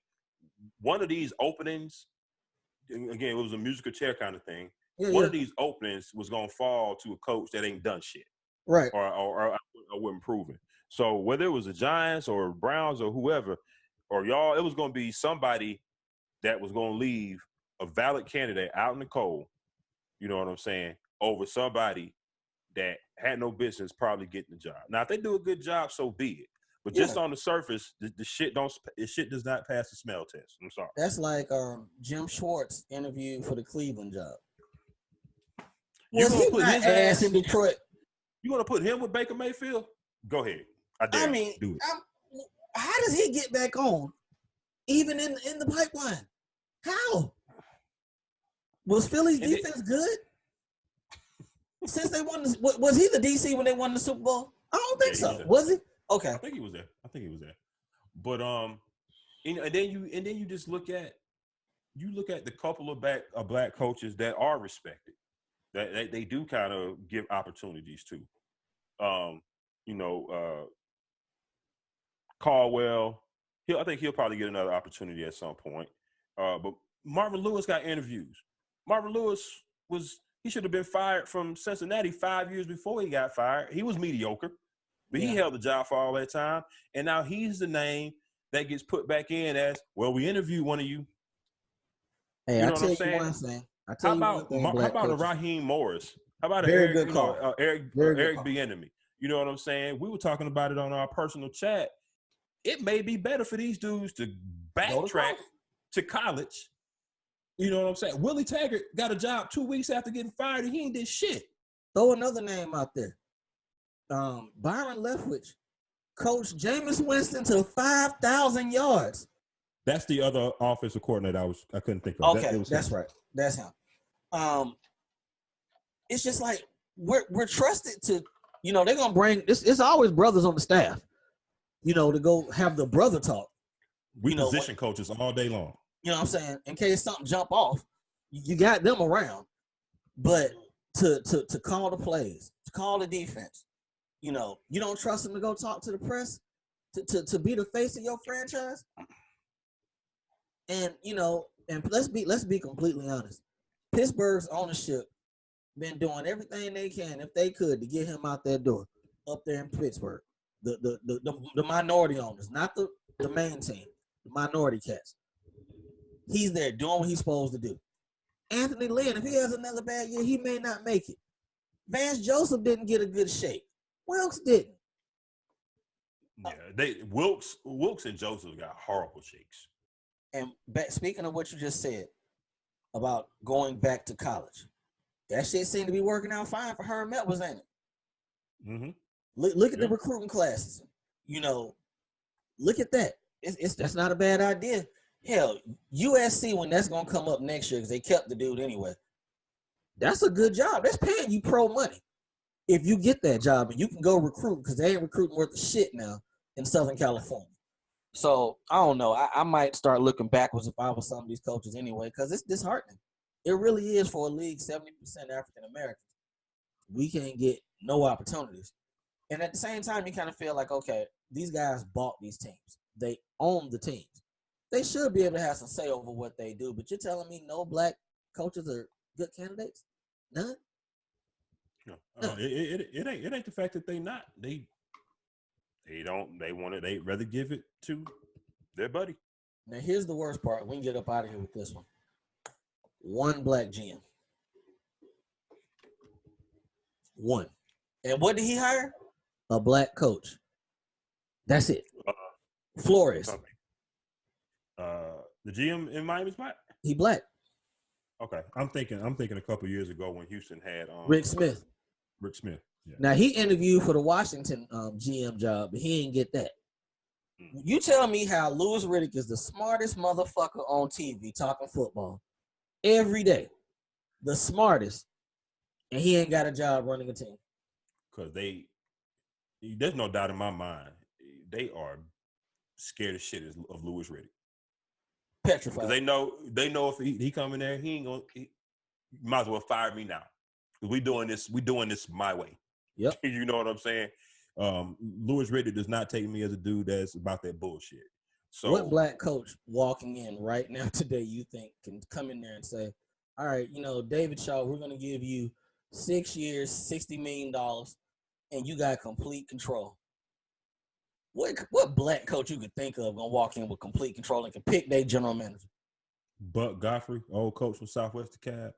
One of these openings, again, it was a musical chair kind of thing. One of these openings was going to fall to a coach that ain't done shit. Right. Or wasn't proven. So whether it was the Giants or Browns or whoever, or y'all, it was going to be somebody that was going to leave a valid candidate out in the cold, you know what I'm saying, over somebody that had no business probably getting the job. Now, if they do a good job, so be it. But just on the surface, the shit does not pass the smell test. I'm sorry. That's like Jim Schwartz interviewed for the Cleveland job. Was he put his ass in Detroit? You want to put him with Baker Mayfield? Go ahead. I mean, do it. How does he get back on, even in the pipeline? How? Was Philly's defense good? Since they won, was he the DC when they won the Super Bowl? I don't think so. Was he? Okay. I think he was there. But and then you just look at the couple of black coaches that are respected, that they do kind of give opportunities to. Caldwell, I think he'll probably get another opportunity at some point. But Marvin Lewis got interviews. Marvin Lewis he should have been fired from Cincinnati 5 years before he got fired. He was mediocre, but he held the job for all that time. And now he's the name that gets put back in as, well, we interviewed one of you. Hey, I tell you one thing. How about a Raheem Morris? How about Eric Bieniemy? You know what I'm saying? We were talking about it on our personal chat. It may be better for these dudes to backtrack to college. You know what I'm saying? Willie Taggart got a job 2 weeks after getting fired, and he ain't did shit. Throw another name out there. Byron Leftwich coached Jameis Winston to 5,000 yards. That's the other offensive coordinator I couldn't think of. Okay, that's right. That's him. It's just like we're trusted to, they're gonna bring this. It's always brothers on the staff, to go have the brother talk. We position coaches all day long. You know what I'm saying? In case something jump off, you got them around. But to call the plays, to call the defense, you don't trust them to go talk to the press, to be the face of your franchise. And and let's be completely honest. Pittsburgh's ownership been doing everything they can, if they could, to get him out that door up there in Pittsburgh. The minority owners, not the main team, the minority cats. He's there doing what he's supposed to do. Anthony Lynn, if he has another bad year, he may not make it. Vance Joseph didn't get a good shake. Wilkes didn't. Yeah, Wilkes and Joseph got horrible shakes. And speaking of what you just said about going back to college, that shit seemed to be working out fine for Herm Edwards, ain't it? Mm-hmm. Look at the recruiting classes. Look at that. That's not a bad idea. Hell, USC, when that's going to come up next year, because they kept the dude anyway, that's a good job. That's paying you pro money if you get that job and you can go recruit, because they ain't recruiting worth of shit now in Southern California. So, I don't know. I might start looking backwards if I was some of these coaches anyway, because it's disheartening. It really is for a league 70% African Americans. We can't get no opportunities. And at the same time, you kind of feel like, okay, these guys bought these teams. They own the teams. They should be able to have some say over what they do. But you're telling me no black coaches are good candidates? None? No. It ain't the fact that they not. They'd rather give it to their buddy. Now, here's the worst part. We can get up out of here with this one. One black GM. One. And what did he hire? A black coach. That's it. Flores. The GM in Miami's black? He black. Okay. I'm thinking a couple years ago when Houston had Rick Smith. Yeah. Now, he interviewed for the Washington GM job, but he didn't get that. You tell me how Louis Riddick is the smartest motherfucker on TV talking football every day. The smartest. And he ain't got a job running a team. Because there's no doubt in my mind, they are scared as shit of Louis Riddick. Petrified. They know if he come in there, he ain't gonna. He might as well fire me now. We doing this my way. Yep. You know what I'm saying? Louis Riddick does not take me as a dude that's about that bullshit. So what black coach walking in right now today you think can come in there and say, all right, David Shaw, we're going to give you 6 years, $60 million, and you got complete control? What black coach you could think of going to walk in with complete control and can pick their general manager? Buck Godfrey, old coach from Southwest DeKalb.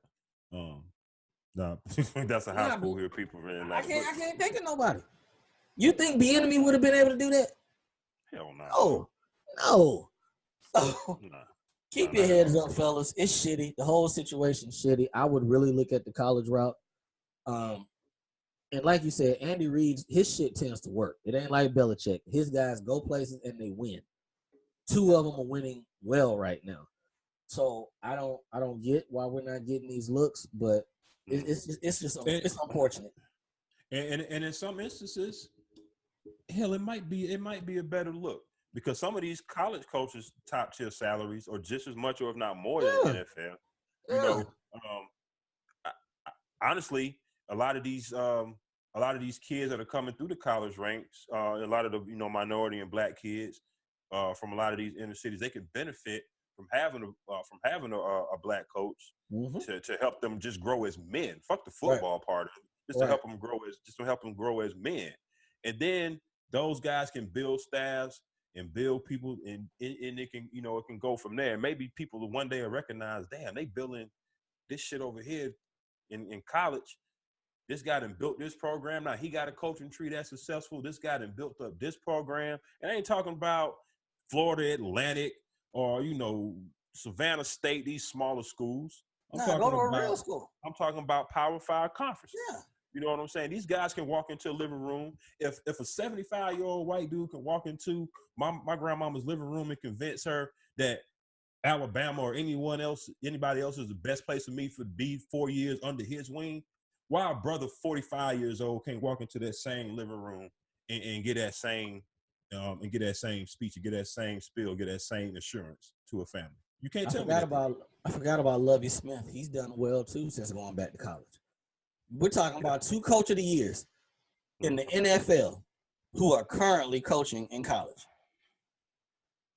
No, that's a high school here. People really like. I can't think of nobody. You think Bieniemy would have been able to do that? Hell no. No. Keep your heads up, fellas. It's shitty. The whole situation's shitty. I would really look at the college route. And like you said, Andy Reid, his shit tends to work. It ain't like Belichick. His guys go places and they win. 2 of them are winning well right now. So I don't get why we're not getting these looks, but it's unfortunate. And in some instances, hell, it might be a better look because some of these college coaches top tier salaries are just as much or if not more than the NFL. Yeah. Honestly, a lot of these kids that are coming through the college ranks, a lot of the minority and black kids from a lot of these inner cities, they can benefit from having a black coach to help them just grow as men. Fuck the football part of it, to help them grow as men, and then those guys can build staffs and build people, and it can it can go from there. Maybe people one day will recognize, damn, they building this shit over here in college. This guy done built this program. Now he got a coaching tree that's successful. This guy done built up this program. And I ain't talking about Florida Atlantic or, Savannah State, these smaller schools. Go to a real school. I'm talking about Power 5 conferences. Yeah. You know what I'm saying? These guys can walk into a living room. If a 75-year-old white dude can walk into my grandmama's living room and convince her that Alabama or anybody else is the best place for me to be 4 years under his wing, why a brother 45 years old can't walk into that same living room and get that same speech, and get that same spiel, get that same assurance to a family? You can't tell me that. I forgot about Lovie Smith. He's done well too since going back to college. We're talking about 2 coach of the years in the NFL who are currently coaching in college.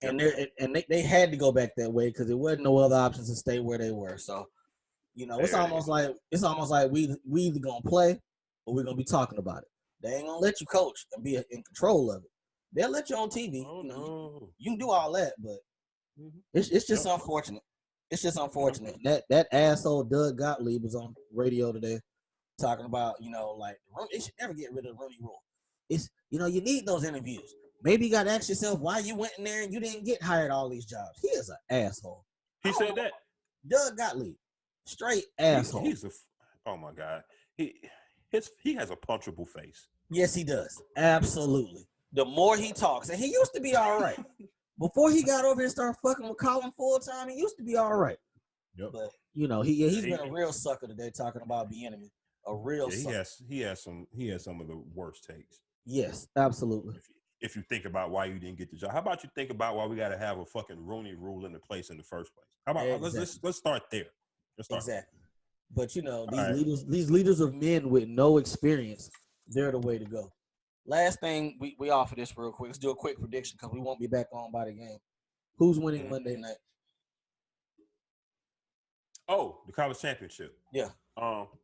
And they had to go back that way because there wasn't no other options to stay where they were. So, it's almost like we either gonna play or we're gonna be talking about it. They ain't gonna let you coach and be in control of it. They'll let you on TV. Oh, no. You can do all that, but it's just unfortunate. It's just unfortunate. That asshole Doug Gottlieb was on radio today talking about, they should never get rid of the Rooney Rule. It's, you need those interviews. Maybe you got to ask yourself why you went in there and you didn't get hired all these jobs. He is an asshole. He said that. Doug Gottlieb, straight asshole. Oh my God. He has a punchable face. Yes, he does. Absolutely. The more he talks, and he used to be all right. Before he got over here and started fucking with Colin full time, he used to be all right. Yep. But he's been a real sucker today talking about the enemy. A real sucker. He has some of the worst takes. Yes, absolutely. If you think about why you didn't get the job, how about you think about why we got to have a fucking Rooney Rule in the place in the first place? How about let's start there. Exactly. But these leaders of men with no experience, they're the way to go. Last thing we offer this real quick. Let's do a quick prediction because we won't be back on by the game. Who's winning Monday night? Oh, the college championship. Yeah.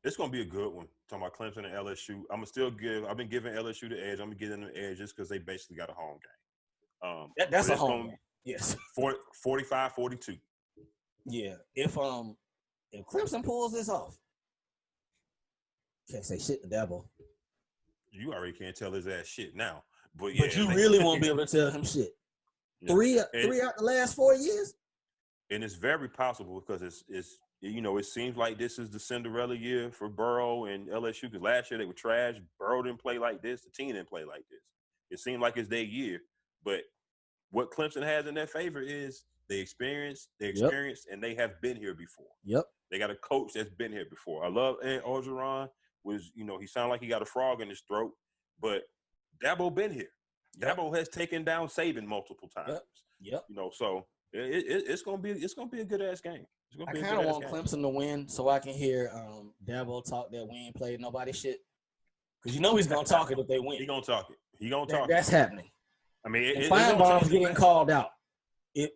It's gonna be a good one. Talking about Clemson and LSU. I've been giving LSU the edge. I'm gonna give them the edge just because they basically got a home game. That's a home game. Yes. 45-42. Yeah. If Clemson pulls this off, can't say shit to Dabo. You already can't tell his ass shit now. But you really won't be able to tell him shit. Yeah. Three out the last 4 years. And it's very possible because it's it seems like this is the Cinderella year for Burrow and LSU because last year they were trash. Burrow didn't play like this. The team didn't play like this. It seemed like it's their year. But what Clemson has in their favor is they experience, and they have been here before. Yep. They got a coach that's been here before. I love Ed Orgeron. He sounded like he got a frog in his throat, but Dabo been here. Yep. Dabo has taken down Saban multiple times. Yep. So it's gonna be a good ass game. I kind of want Clemson to win so I can hear Dabo talk that we ain't played nobody shit. Because he's gonna talk it if they win. He gonna talk it. That's happening. I mean, Feinbaum's getting called out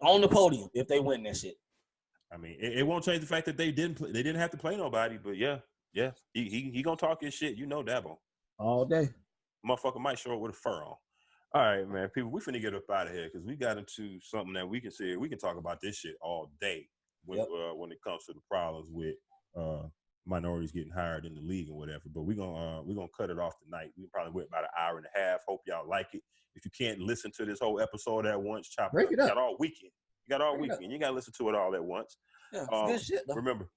on the podium if they win that shit. I mean, it won't change the fact that they didn't have to play nobody, but yeah, he gonna talk his shit. Dabo all day. Motherfucker might show up with a fur on. All right, man, people, we finna get up out of here because we got into something that we can talk about this shit all day when it comes to the problems with minorities getting hired in the league and whatever. But we're gonna cut it off tonight. We probably went about an hour and a half. Hope y'all like it. If you can't listen to this whole episode at once, break it up. You got all weekend. You gotta listen to it all at once. Yeah, good shit, though. Remember,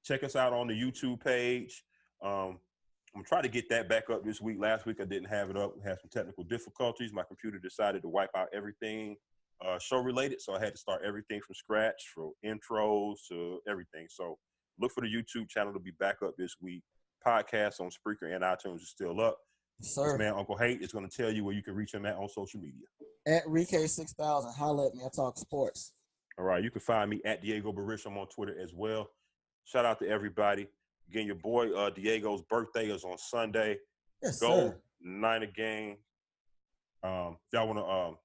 check us out on the YouTube page. I'm trying to get that back up this week. Last week I didn't have it up. I had some technical difficulties. My computer decided to wipe out everything show related, so I had to start everything from scratch, from intros to everything. So look for the YouTube channel to be back up this week. Podcasts on Spreaker and iTunes is still up. Sir. This man, Uncle Hate, is going to tell you where you can reach him at on social media. At ReK6000. Holla at me. I talk sports. All right. You can find me at Diego Barish. I'm on Twitter as well. Shout out to everybody. Again, your boy Diego's birthday is on Sunday. Yes, Go sir. Niner game. If y'all want to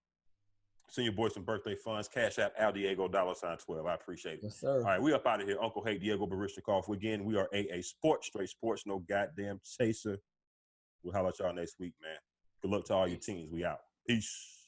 send your boy some birthday funds, Cash App Al Diego $12. I appreciate it. Yes, sir. All right, we up out of here. Uncle Hate, Diego Barishnikov. Again, we are AA Sports, straight sports, no goddamn chaser. We'll holler at y'all next week, man. Good luck to all your teams. We out. Peace.